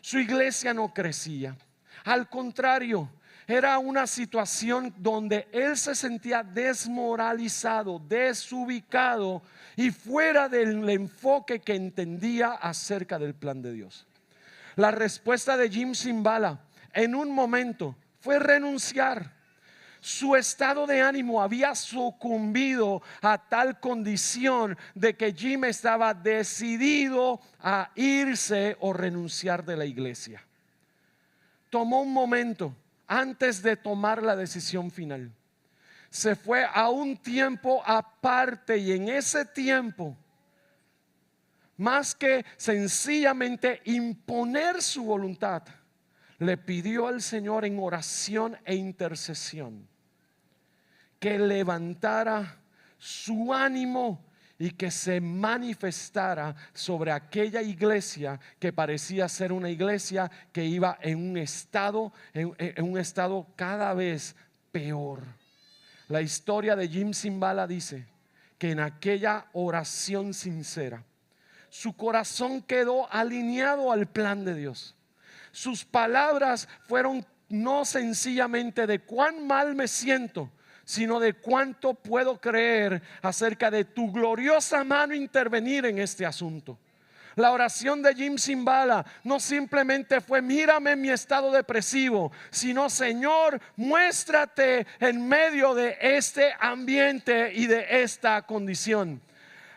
A: Su iglesia no crecía. Al contrario, era una situación donde él se sentía desmoralizado, desubicado y fuera del enfoque que entendía acerca del plan de Dios. La respuesta de Jim Cymbala en un momento fue renunciar. Su estado de ánimo había sucumbido a tal condición de que Jim estaba decidido a irse o renunciar de la iglesia. Tomó un momento antes de tomar la decisión final. Se fue a un tiempo aparte, y en ese tiempo, más que sencillamente imponer su voluntad, le pidió al Señor en oración e intercesión que levantara su ánimo y que se manifestara sobre aquella iglesia que parecía ser una iglesia que iba en un estado cada vez peor. La historia de Jim Cymbala dice que en aquella oración sincera su corazón quedó alineado al plan de Dios. Sus palabras fueron no sencillamente de cuán mal me siento, sino de cuánto puedo creer acerca de tu gloriosa mano intervenir en este asunto. La oración de Jim Cymbala no simplemente fue mírame en mi estado depresivo, sino Señor, muéstrate en medio de este ambiente y de esta condición.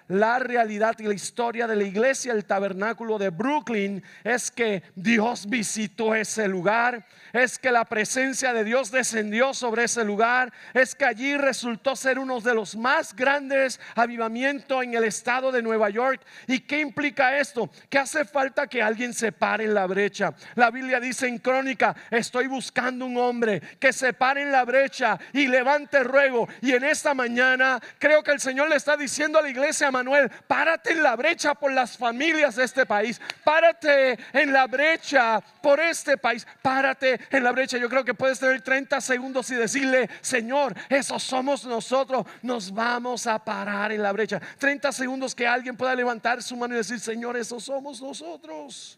A: La realidad y la historia de la iglesia, el tabernáculo de Brooklyn, es que Dios visitó ese lugar, es que la presencia de Dios descendió sobre ese lugar, es que allí resultó ser uno de los más grandes avivamientos en el estado de Nueva York. ¿Y qué implica esto? Que hace falta que alguien se pare en la brecha. La Biblia dice en Crónica: estoy buscando un hombre que se pare en la brecha y levante ruego. Y en esta mañana creo que el Señor le está diciendo a la iglesia: Manuel, párate en la brecha por las familias de este país, párate en la brecha por este país, párate en la brecha. Yo creo que puedes tener 30 segundos y decirle: Señor, esos somos nosotros, nos vamos a parar en la brecha. 30 segundos que alguien pueda levantar su mano y decir: Señor, esos somos nosotros,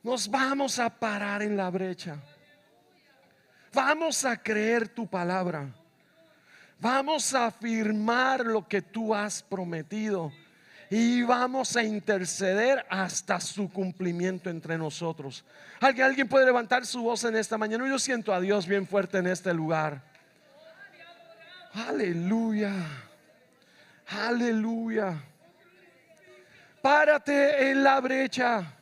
A: nos vamos a parar en la brecha, vamos a creer tu palabra, vamos a afirmar lo que tú has prometido y vamos a interceder hasta su cumplimiento entre nosotros. Alguien puede levantar su voz en esta mañana. Yo siento a Dios bien fuerte en este lugar. Aleluya, aleluya. Párate en la brecha.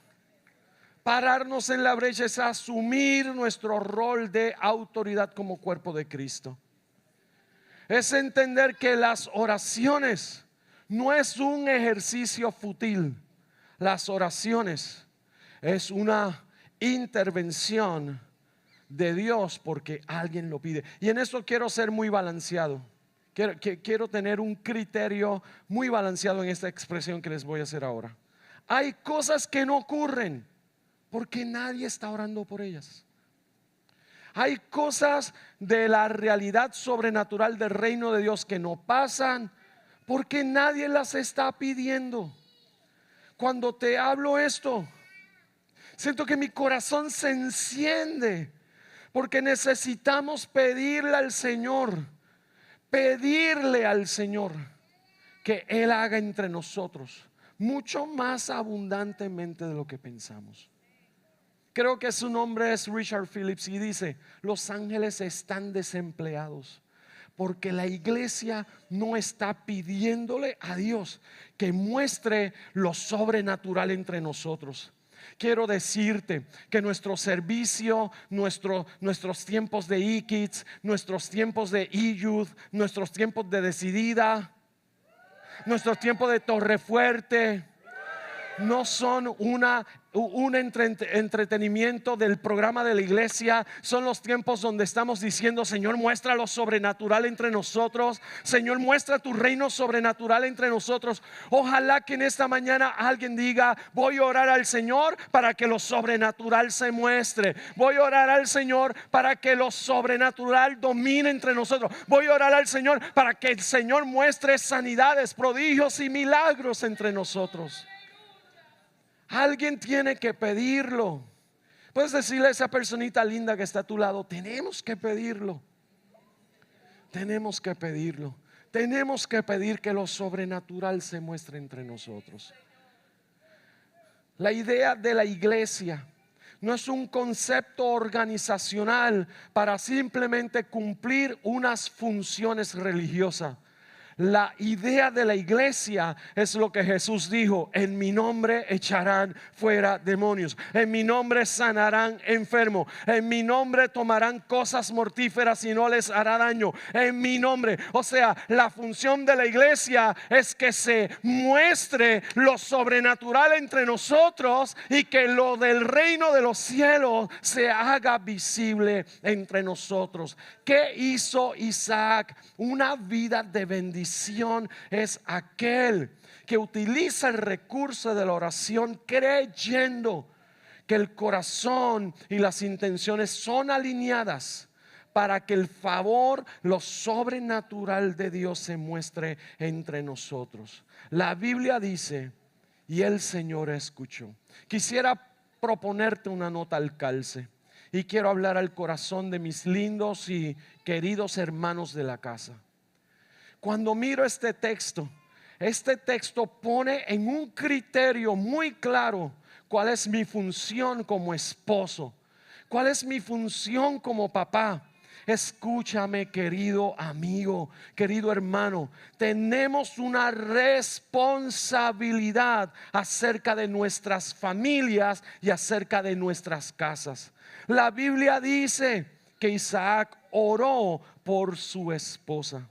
A: Pararnos en la brecha es asumir nuestro rol de autoridad como cuerpo de Cristo. Es entender que las oraciones no es un ejercicio fútil. Las oraciones es una intervención de Dios porque alguien lo pide. Y en eso quiero ser muy balanceado. Quiero tener un criterio muy balanceado en esta expresión que les voy a hacer ahora. Hay cosas que no ocurren porque nadie está orando por ellas. Hay cosas de la realidad sobrenatural del reino de Dios que no pasan porque nadie las está pidiendo. Cuando te hablo esto, siento que mi corazón se enciende porque necesitamos pedirle al Señor que Él haga entre nosotros mucho más abundantemente de lo que pensamos. Creo que su nombre es Richard Phillips y dice: los ángeles están desempleados porque la iglesia no está pidiéndole a Dios que muestre lo sobrenatural entre nosotros. Quiero decirte que nuestro servicio, nuestros tiempos de e-kids, nuestros tiempos de e-youth, nuestros tiempos de decidida, nuestros tiempos de Torre Fuerte, no son un entretenimiento del programa de la iglesia. Son los tiempos donde estamos diciendo: Señor, muestra lo sobrenatural entre nosotros. Señor, muestra tu reino sobrenatural entre nosotros. Ojalá que en esta mañana alguien diga: voy a orar al Señor para que lo sobrenatural se muestre. Voy a orar al Señor para que lo sobrenatural domine entre nosotros. Voy a orar al Señor para que el Señor muestre sanidades, prodigios y milagros entre nosotros. Alguien tiene que pedirlo. Puedes decirle a esa personita linda que está a tu lado: tenemos que pedirlo. Tenemos que pedirlo. Tenemos que pedir que lo sobrenatural se muestre entre nosotros. La idea de la iglesia no es un concepto organizacional para simplemente cumplir unas funciones religiosas. La idea de la iglesia es lo que Jesús dijo: en mi nombre echarán fuera demonios, en mi nombre sanarán enfermos, en mi nombre tomarán cosas mortíferas y no les hará daño, en mi nombre. O sea, la función de la iglesia es que se muestre lo sobrenatural entre nosotros y que lo del reino de los cielos se haga visible entre nosotros. ¿Qué hizo Isaac? Una vida de bendición. Es aquel que utiliza el recurso de la oración creyendo que el corazón y las intenciones son alineadas para que el favor, lo sobrenatural de Dios se muestre entre nosotros. La Biblia dice: y el Señor escuchó. Quisiera proponerte una nota al calce y quiero hablar al corazón de mis lindos y queridos hermanos de la casa. Cuando miro este texto pone en un criterio muy claro cuál es mi función como esposo, cuál es mi función como papá. Escúchame, querido amigo, querido hermano, tenemos una responsabilidad acerca de nuestras familias y acerca de nuestras casas. La Biblia dice que Isaac oró por su esposa.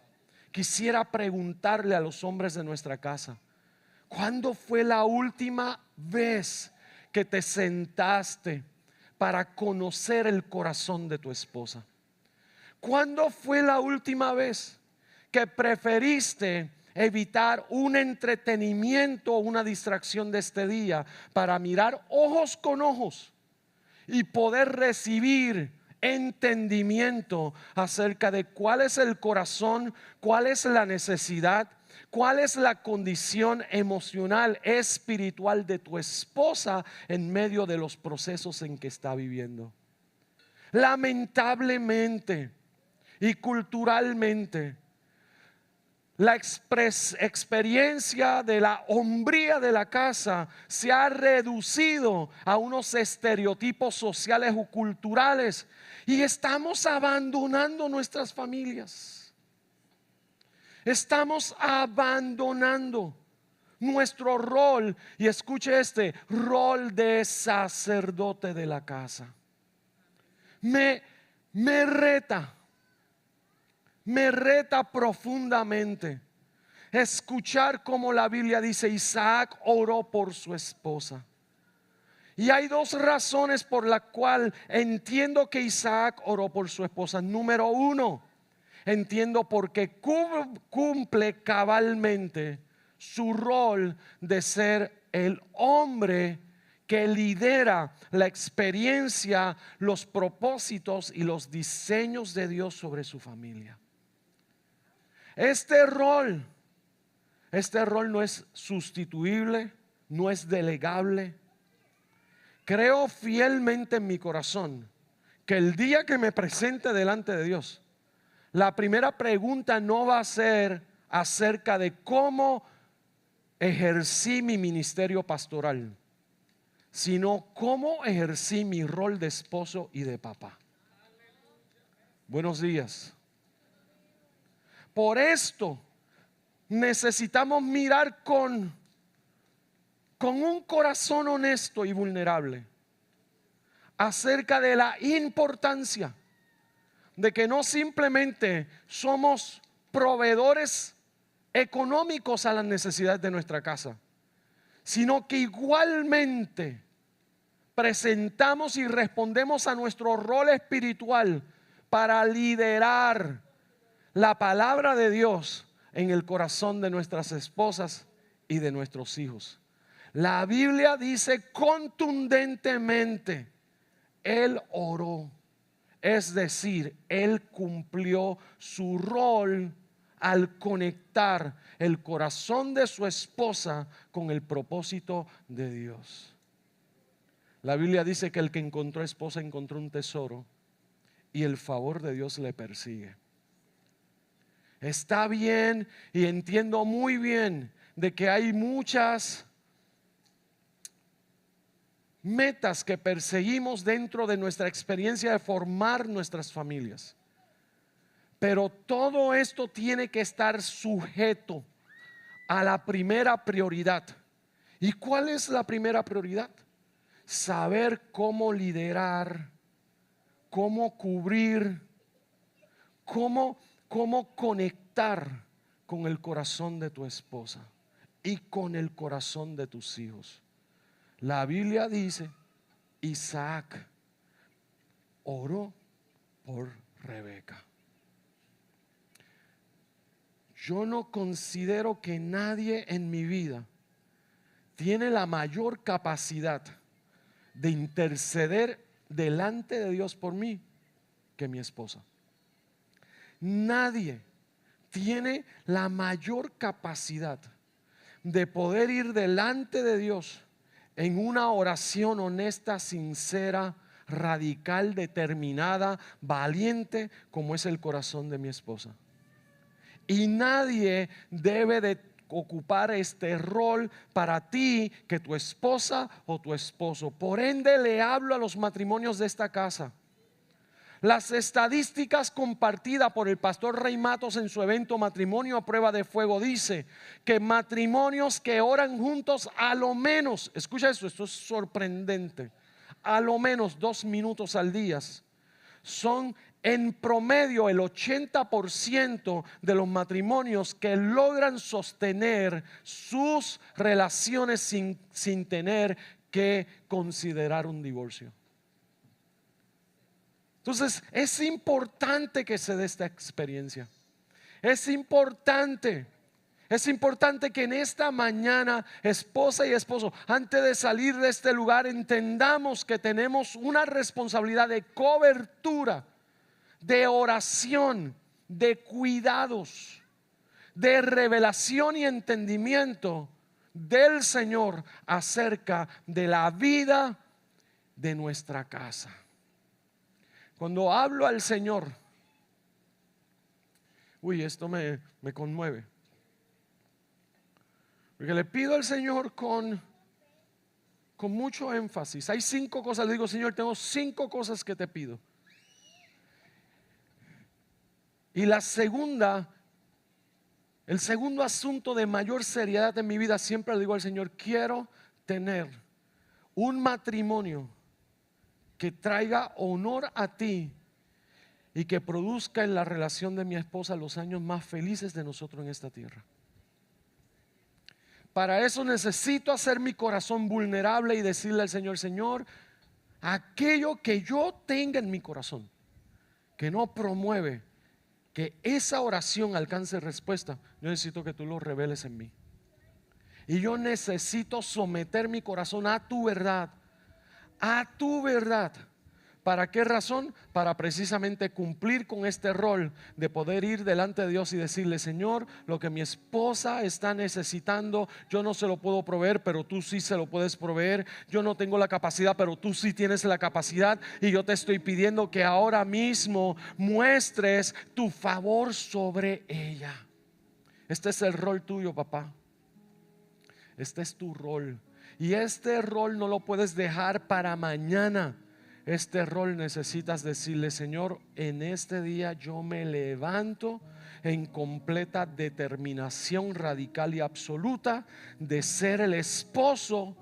A: Quisiera preguntarle a los hombres de nuestra casa: ¿cuándo fue la última vez que te sentaste para conocer el corazón de tu esposa? ¿Cuándo fue la última vez que preferiste evitar un entretenimiento o una distracción de este día para mirar ojos con ojos y poder recibir entendimiento acerca de cuál es el corazón, cuál es la necesidad, cuál es la condición emocional, espiritual de tu esposa en medio de los procesos en que está viviendo? Lamentablemente y culturalmente, la experiencia de la hombría de la casa se ha reducido a unos estereotipos sociales o culturales y estamos abandonando nuestras familias. Estamos abandonando nuestro rol, y escuche este rol de sacerdote de la casa. Me reta profundamente escuchar como la Biblia dice: Isaac oró por su esposa. Y hay dos razones por las cuales entiendo que Isaac oró por su esposa. Número uno, entiendo porque cumple cabalmente su rol de ser el hombre que lidera la experiencia, los propósitos y los diseños de Dios sobre su familia. Este rol no es sustituible, no es delegable. Creo fielmente en mi corazón que el día que me presente delante de Dios, la primera pregunta no va a ser: acerca de cómo ejercí mi ministerio pastoral, sino cómo ejercí mi rol de esposo y de papá. Buenos días. Por esto necesitamos mirar con un corazón honesto y vulnerable acerca de la importancia de que no simplemente somos proveedores económicos a las necesidades de nuestra casa, sino que igualmente presentamos y respondemos a nuestro rol espiritual para liderar la palabra de Dios en el corazón de nuestras esposas y de nuestros hijos. La Biblia dice contundentemente: Él oró, es decir, Él cumplió su rol al conectar el corazón de su esposa con el propósito de Dios. La Biblia dice que el que encontró esposa encontró un tesoro y el favor de Dios le persigue. Está bien, y entiendo muy bien de que hay muchas metas que perseguimos dentro de nuestra experiencia de formar nuestras familias. Pero todo esto tiene que estar sujeto a la primera prioridad. ¿Y cuál es la primera prioridad? Saber cómo liderar, cómo cubrir, cómo conectar con el corazón de tu esposa y con el corazón de tus hijos. La Biblia dice: Isaac oró por Rebeca. Yo no considero que nadie en mi vida tiene la mayor capacidad de interceder delante de Dios por mí que mi esposa. Nadie tiene la mayor capacidad de poder ir delante de Dios en una oración honesta, sincera, radical, determinada, valiente, como es el corazón de mi esposa. Y nadie debe de ocupar este rol para ti que tu esposa o tu esposo. Por ende, le hablo a los matrimonios de esta casa. Las estadísticas compartidas por el pastor Rey Matos en su evento Matrimonio a Prueba de Fuego dice que matrimonios que oran juntos a lo menos, escucha esto es sorprendente, a lo menos 2 minutos al día, son en promedio el 80% de los matrimonios que logran sostener sus relaciones sin tener que considerar un divorcio. Entonces es importante que se dé esta experiencia. Es importante que en esta mañana, esposa y esposo, antes de salir de este lugar, entendamos que tenemos una responsabilidad de cobertura, de oración, de cuidados, de revelación y entendimiento del Señor acerca de la vida de nuestra casa. Cuando hablo al Señor, esto me conmueve, porque le pido al Señor con mucho énfasis. Hay 5 cosas, le digo: Señor, tengo 5 cosas que te pido. Y el segundo asunto de mayor seriedad en mi vida, siempre le digo al Señor: quiero tener un matrimonio que traiga honor a ti y que produzca en la relación de mi esposa los años más felices de nosotros en esta tierra. Para eso necesito hacer mi corazón vulnerable y decirle al Señor: Señor, aquello que yo tenga en mi corazón que no promueve que esa oración alcance respuesta, yo necesito que tú lo reveles en mí. Y yo necesito someter mi corazón a tu verdad. A tu verdad. ¿Para qué razón? Para precisamente cumplir con este rol de poder ir delante de Dios y decirle: Señor, lo que mi esposa está necesitando, yo no se lo puedo proveer, pero tú sí se lo puedes proveer. Yo no tengo la capacidad, pero tú sí tienes la capacidad, y yo te estoy pidiendo que ahora mismo muestres tu favor sobre ella. Este es el rol tuyo, papá. Este es tu rol. Y este rol no lo puedes dejar para mañana. Este rol necesitas decirle: Señor, en este día yo me levanto en completa determinación radical y absoluta de ser el esposo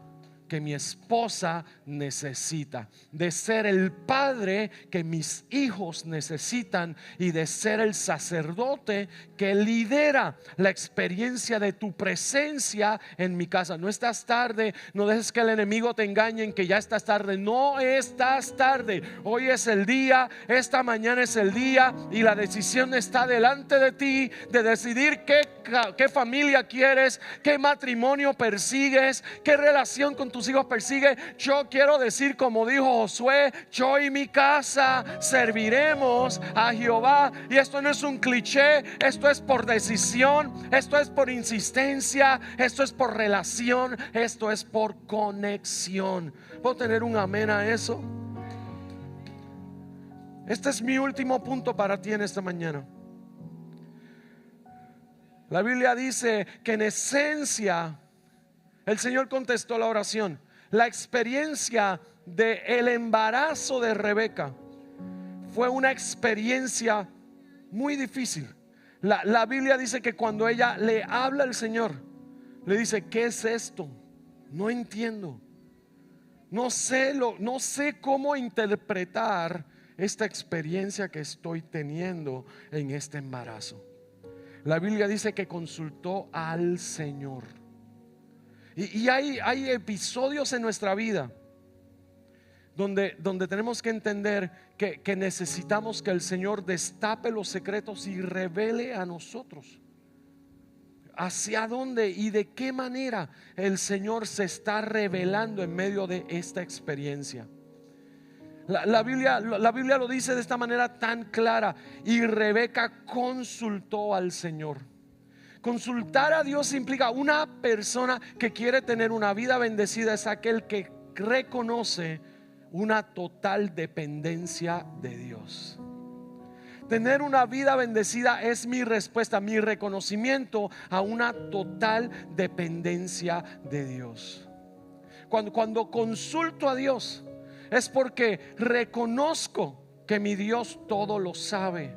A: que mi esposa necesita, de ser el padre que mis hijos necesitan y de ser el sacerdote que lidera la experiencia de tu presencia en mi casa. No estás tarde, no dejes que el enemigo te engañe en que ya estás tarde. No estás tarde. Hoy es el día, esta mañana es el día, y la decisión está delante de ti de decidir qué familia quieres, qué matrimonio persigues, qué relación con tus hijos persigue. Yo quiero decir, como dijo Josué: yo y mi casa serviremos a Jehová. Y esto no es un cliché, esto es por decisión, esto es por insistencia, esto es por relación, esto es por conexión. ¿Puedo tener un amén a eso? Este es mi último punto para ti en esta mañana. La Biblia dice que en esencia el Señor contestó la oración. La experiencia del embarazo de Rebeca fue una experiencia muy difícil. La Biblia dice que cuando ella le habla al Señor, le dice: ¿qué es esto? No entiendo. No sé cómo interpretar esta experiencia que estoy teniendo en este embarazo. La Biblia dice que consultó al Señor. Y hay episodios en nuestra vida donde tenemos que entender que necesitamos que el Señor destape los secretos y revele a nosotros hacia dónde y de qué manera el Señor se está revelando en medio de esta experiencia. La Biblia lo dice de esta manera tan clara: y Rebeca consultó al Señor. Consultar a Dios implica, una persona que quiere tener una vida bendecida es aquel que reconoce una total dependencia de Dios. Tener una vida bendecida es mi respuesta, mi reconocimiento a una total dependencia de Dios. Cuando consulto a Dios es porque reconozco que mi Dios todo lo sabe.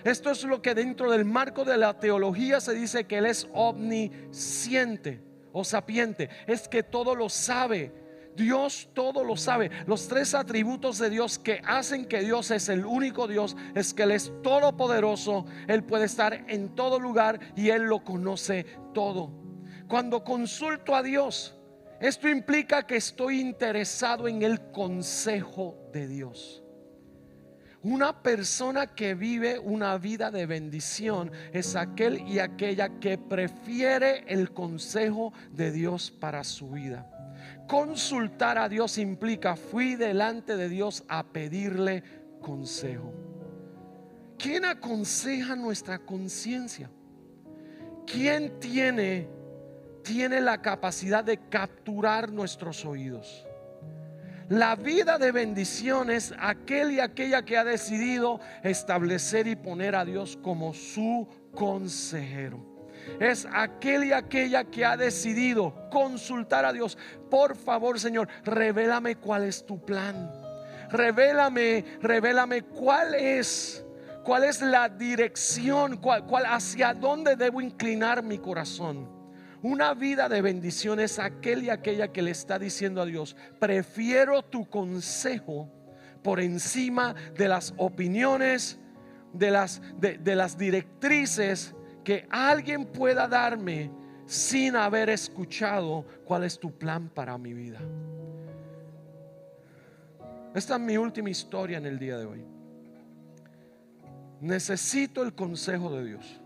A: Esto es lo que dentro del marco de la teología se dice que Él es omnisciente o sapiente. Es que todo lo sabe. Dios todo lo sabe. Los tres atributos de Dios que hacen que Dios es el único Dios es que Él es todopoderoso, Él puede estar en todo lugar y Él lo conoce todo. Cuando consulto a Dios, esto implica que estoy interesado en el consejo de Dios. Una persona que vive una vida de bendición es aquel y aquella que prefiere el consejo de Dios para su vida. Consultar a Dios implica: fui delante de Dios a pedirle consejo. ¿Quién aconseja nuestra conciencia? ¿Quién tiene la capacidad de capturar nuestros oídos? La vida de bendición es aquel y aquella que ha decidido establecer y poner a Dios como su consejero. Es aquel y aquella que ha decidido consultar a Dios: por favor, Señor, revélame cuál es tu plan. Revélame cuál es la dirección, hacia dónde debo inclinar mi corazón. Una vida de bendición es aquel y aquella que le está diciendo a Dios: prefiero tu consejo por encima de las opiniones, de las directrices que alguien pueda darme sin haber escuchado cuál es tu plan para mi vida. Esta es mi última historia en el día de hoy. Necesito el consejo de Dios.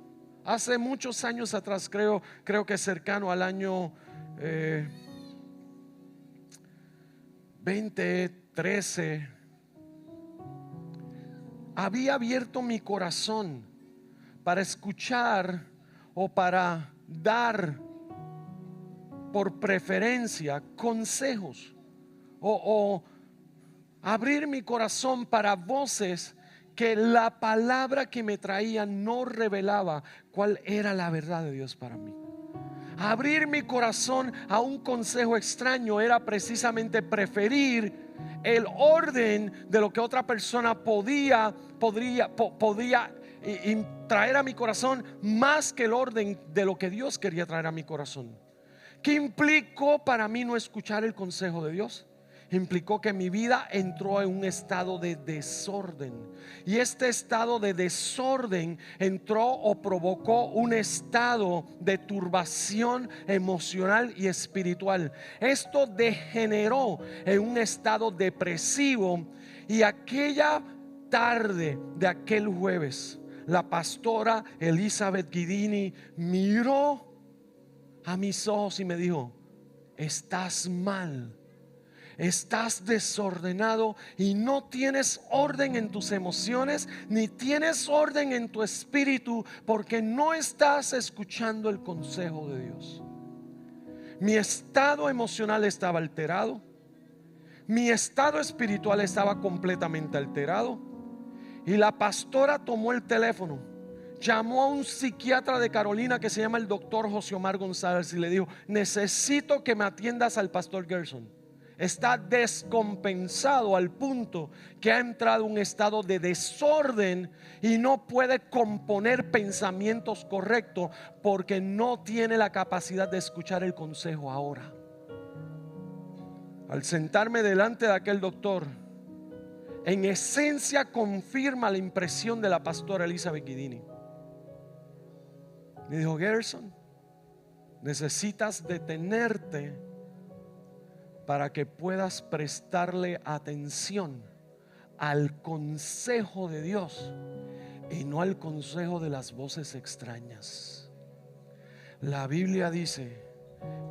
A: Hace muchos años atrás, creo que cercano al año 2013, había abierto mi corazón para escuchar o para dar por preferencia consejos, o abrir mi corazón para voces que la palabra que me traía no revelaba cuál era la verdad de Dios para mí. Abrir mi corazón a un consejo extraño era precisamente preferir el orden de lo que otra persona podía traer a mi corazón, más que el orden de lo que Dios quería traer a mi corazón. ¿Qué implicó para mí no escuchar el consejo de Dios? Implicó que mi vida entró en un estado de desorden, y este estado de desorden entró o provocó un estado de turbación emocional y espiritual. Esto degeneró en un estado depresivo, y aquella tarde de aquel jueves, la pastora Elizabeth Guidini miró a mis ojos y me dijo: estás mal, estás desordenado y no tienes orden en tus emociones, ni tienes orden en tu espíritu, porque no estás escuchando el consejo de Dios. Mi estado emocional estaba alterado, mi estado espiritual estaba completamente alterado, y la pastora tomó el teléfono, llamó a un psiquiatra de Carolina que se llama el doctor José Omar González, y le dijo: necesito que me atiendas al pastor Gerson. Está descompensado al punto que ha entrado en un estado de desorden y no puede componer pensamientos correctos porque no tiene la capacidad de escuchar el consejo ahora. Al sentarme delante de aquel doctor, en esencia confirma la impresión de la pastora Elizabeth Guidini. Me dijo: Gerson, necesitas detenerte para que puedas prestarle atención al consejo de Dios y no al consejo de las voces extrañas. La Biblia dice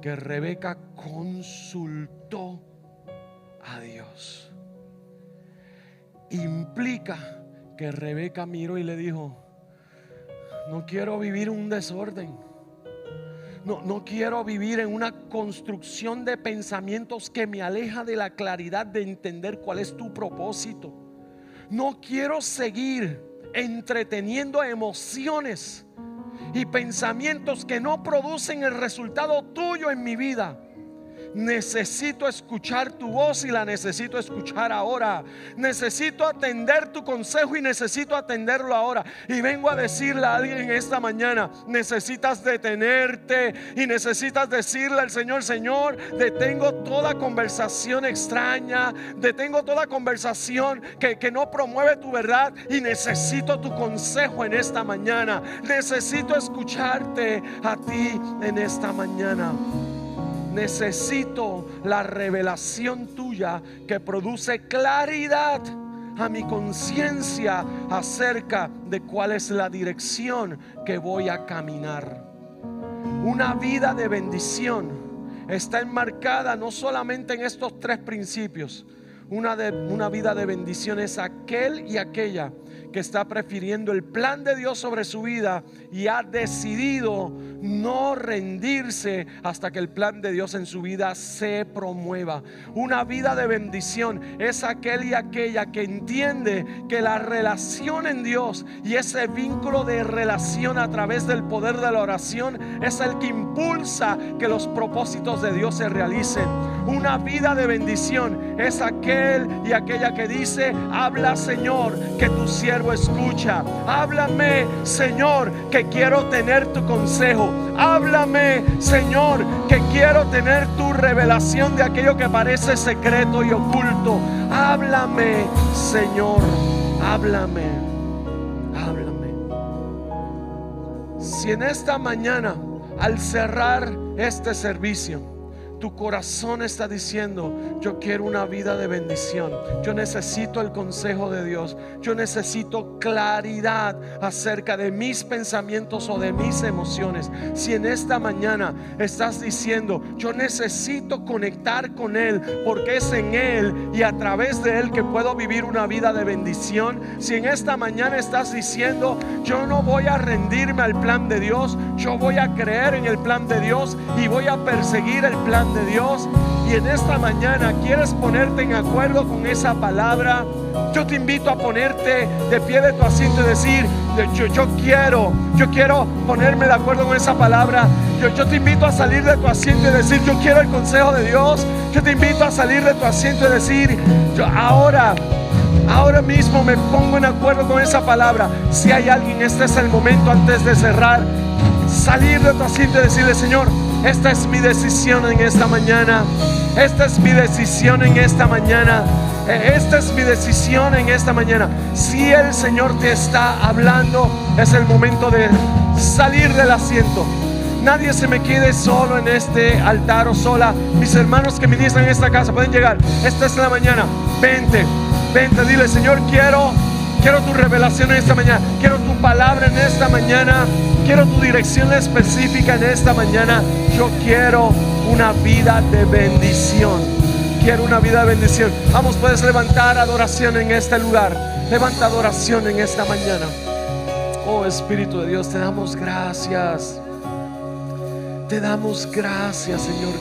A: que Rebeca consultó a Dios. Implica que Rebeca miró y le dijo: no quiero vivir un desorden. No quiero vivir en una construcción de pensamientos que me aleja de la claridad de entender cuál es tu propósito. No quiero seguir entreteniendo emociones y pensamientos que no producen el resultado tuyo en mi vida. Necesito escuchar tu voz y la necesito escuchar ahora. Necesito atender tu consejo y necesito atenderlo ahora. Y vengo a decirle a alguien esta mañana: necesitas detenerte y necesitas decirle al Señor: Señor, detengo toda conversación extraña, detengo toda conversación que no promueve tu verdad, y necesito tu consejo en esta mañana. Necesito escucharte a ti en esta mañana. Necesito la revelación tuya que produce claridad a mi conciencia acerca de cuál es la dirección que voy a caminar. Una vida de bendición está enmarcada no solamente en estos tres principios. Una vida de bendición es aquel y aquella que está prefiriendo el plan de Dios sobre su vida y ha decidido no rendirse hasta que el plan de Dios en su vida se promueva. Una vida de bendición es aquel y aquella que entiende que la relación en Dios y ese vínculo de relación a través del poder de la oración es el que impulsa que los propósitos de Dios se realicen. Una vida de bendición es aquel y aquella que dice: habla, Señor, que tu siervo escucha. Háblame, Señor, que quiero tener tu consejo. Háblame, Señor, que quiero tener tu revelación de aquello que parece secreto y oculto. Háblame, Señor, háblame, háblame. Si en esta mañana, al cerrar este servicio, tu corazón está diciendo: yo quiero una vida de bendición, yo necesito el consejo de Dios, yo necesito claridad acerca de mis pensamientos o de mis emociones. Si en esta mañana estás diciendo: yo necesito conectar con Él, porque es en Él y a través de Él que puedo vivir una vida de bendición. Si en esta mañana estás diciendo: yo no voy a rendirme al plan de Dios, yo voy a creer en el plan de Dios y voy a perseguir el plan de Dios, y en esta mañana quieres ponerte en acuerdo con esa palabra, yo te invito a ponerte de pie de tu asiento y decir: yo quiero ponerme de acuerdo con esa palabra. Yo te invito a salir de tu asiento y decir: yo quiero el consejo de Dios. Yo te invito a salir de tu asiento y decir: ahora mismo me pongo en acuerdo con esa palabra. Si hay alguien, este es el momento antes de cerrar, salir de tu asiento y decirle: Señor, esta es mi decisión en esta mañana. Esta es mi decisión en esta mañana. Esta es mi decisión en esta mañana. Si el Señor te está hablando, es el momento de salir del asiento. Nadie se me quede solo en este altar o sola. Mis hermanos que ministran en esta casa pueden llegar. Esta es la mañana. Vente, dile: Señor, quiero tu revelación en esta mañana. Quiero tu palabra en esta mañana. Quiero tu dirección específica en esta mañana. Yo quiero una vida de bendición. Quiero una vida de bendición. Vamos, puedes levantar adoración en este lugar. Levanta adoración en esta mañana. Oh Espíritu de Dios, te damos gracias. Te damos gracias, Señor.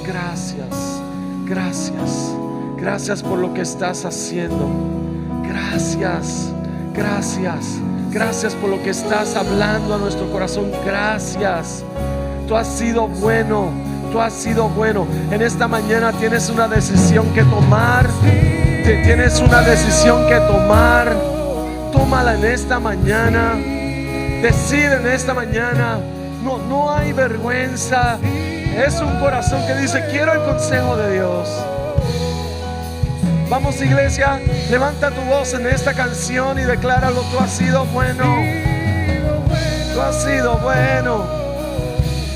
A: Gracias por lo que estás haciendo. Gracias por lo que estás hablando a nuestro corazón. Gracias. Tú has sido bueno. En esta mañana tienes una decisión que tomar. Tómala en esta mañana. Decide en esta mañana. No hay vergüenza. Es un corazón que dice: quiero el consejo de Dios. Vamos, iglesia, levanta tu voz en esta canción y decláralo: tú has sido bueno. Tú has sido bueno.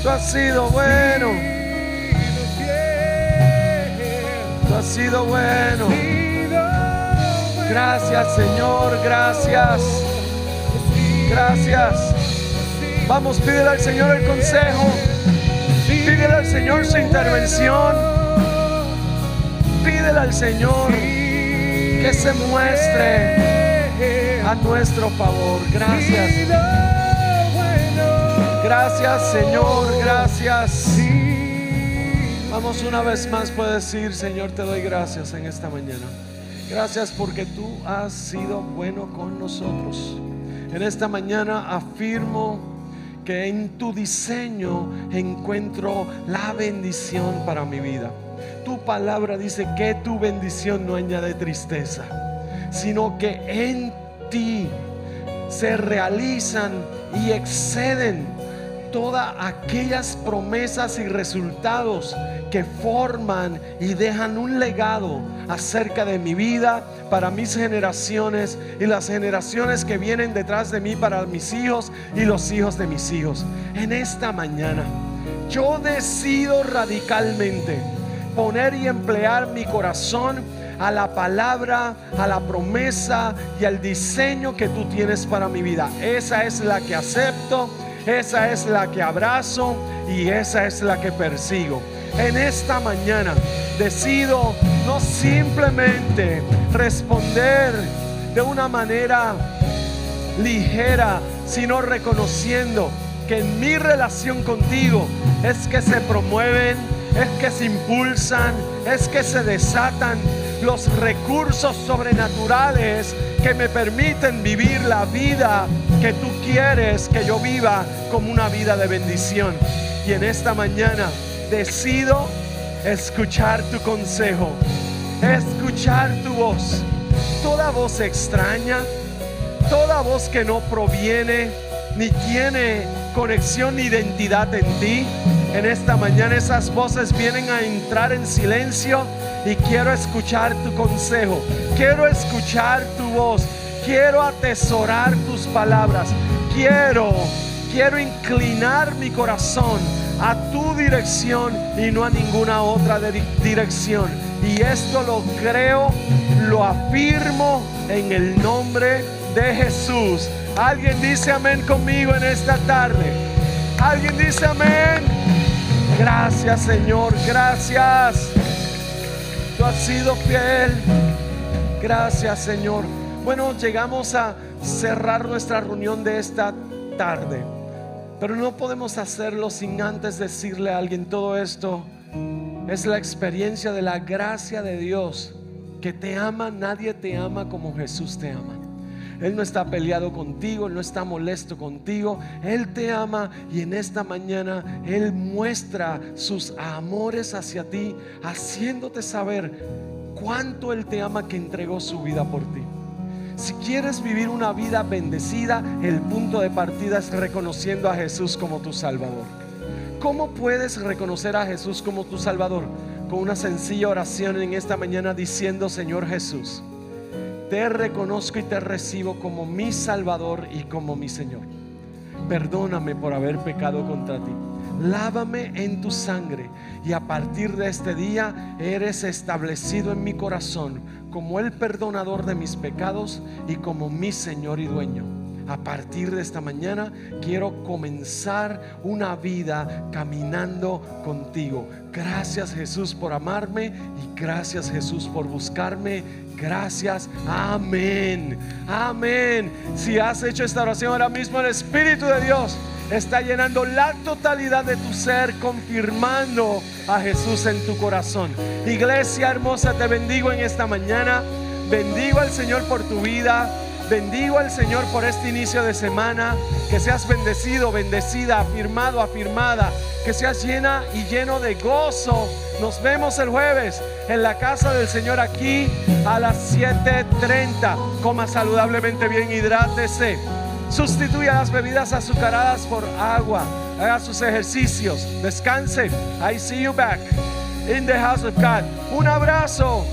A: Tú has sido bueno. Tú has sido bueno. Gracias, Señor. Gracias. Vamos, pídele al Señor el consejo. Pídele al Señor su intervención. Pídele al Señor que se muestre a nuestro favor. Gracias, Señor. Gracias. Vamos, una vez más puedes decir: Señor, te doy gracias en esta mañana. Gracias porque tú has sido bueno con nosotros. En esta mañana afirmo que en tu diseño encuentro la bendición para mi vida. Tu palabra dice que tu bendición no añade tristeza, sino que en ti se realizan y exceden todas aquellas promesas y resultados que forman y dejan un legado acerca de mi vida para mis generaciones y las generaciones que vienen detrás de mí, para mis hijos y los hijos de mis hijos. En esta mañana yo decido radicalmente poner y emplear mi corazón a la palabra, a la promesa y al diseño que tú tienes para mi vida. Esa es la que acepto, esa es la que abrazo y esa es la que persigo. En esta mañana decido no simplemente responder de una manera ligera, sino reconociendo que en mi relación contigo es que se promueven, es que se impulsan, es que se desatan los recursos sobrenaturales que me permiten vivir la vida que tú quieres que yo viva, como una vida de bendición. Y en esta mañana decido escuchar tu consejo, escuchar tu voz. Toda voz extraña, toda voz que no proviene ni tiene conexión ni identidad en ti, en esta mañana esas voces vienen a entrar en silencio. Y quiero escuchar tu consejo, quiero escuchar tu voz, quiero atesorar tus palabras, quiero inclinar mi corazón a tu dirección y no a ninguna otra dirección. Y esto lo creo, lo afirmo en el nombre de Jesús. Alguien dice amén conmigo en esta tarde. Alguien dice amén. Gracias, Señor, gracias. Tú has sido fiel. Gracias, Señor. Bueno, llegamos a cerrar nuestra reunión de esta tarde, pero no podemos hacerlo sin antes decirle a alguien: todo esto Es la experiencia de la gracia de Dios que te ama. Nadie te ama como Jesús te ama. Él no está peleado contigo, Él no está molesto contigo. Él te ama y en esta mañana Él muestra sus amores hacia ti, haciéndote saber cuánto Él te ama, que entregó su vida por ti. Si quieres vivir una vida bendecida, el punto de partida es reconociendo a Jesús como tu Salvador. ¿Cómo puedes reconocer a Jesús como tu Salvador? Con una sencilla oración en esta mañana diciendo: Señor Jesús, te reconozco y te recibo como mi Salvador y como mi Señor. Perdóname por haber pecado contra ti. Lávame en tu sangre y a partir de este día eres establecido en mi corazón como el perdonador de mis pecados y como mi Señor y dueño. A partir de esta mañana quiero comenzar una vida caminando contigo. Gracias, Jesús, por amarme, y gracias, Jesús, por buscarme. Gracias, amén, amén. Si has hecho esta oración ahora mismo, el Espíritu de Dios está llenando la totalidad de tu ser, confirmando a Jesús en tu corazón. Iglesia hermosa, te bendigo en esta mañana. Bendigo al Señor por tu vida. Bendigo al Señor por este inicio de semana. Que seas bendecido, bendecida, afirmado, afirmada. Que seas llena y lleno de gozo. Nos vemos el jueves en la casa del Señor, aquí a las 7:30. Coma saludablemente bien, hidrátese. Sustituya las bebidas azucaradas por agua. Haga sus ejercicios. Descanse. I see you back in the house of God. Un abrazo.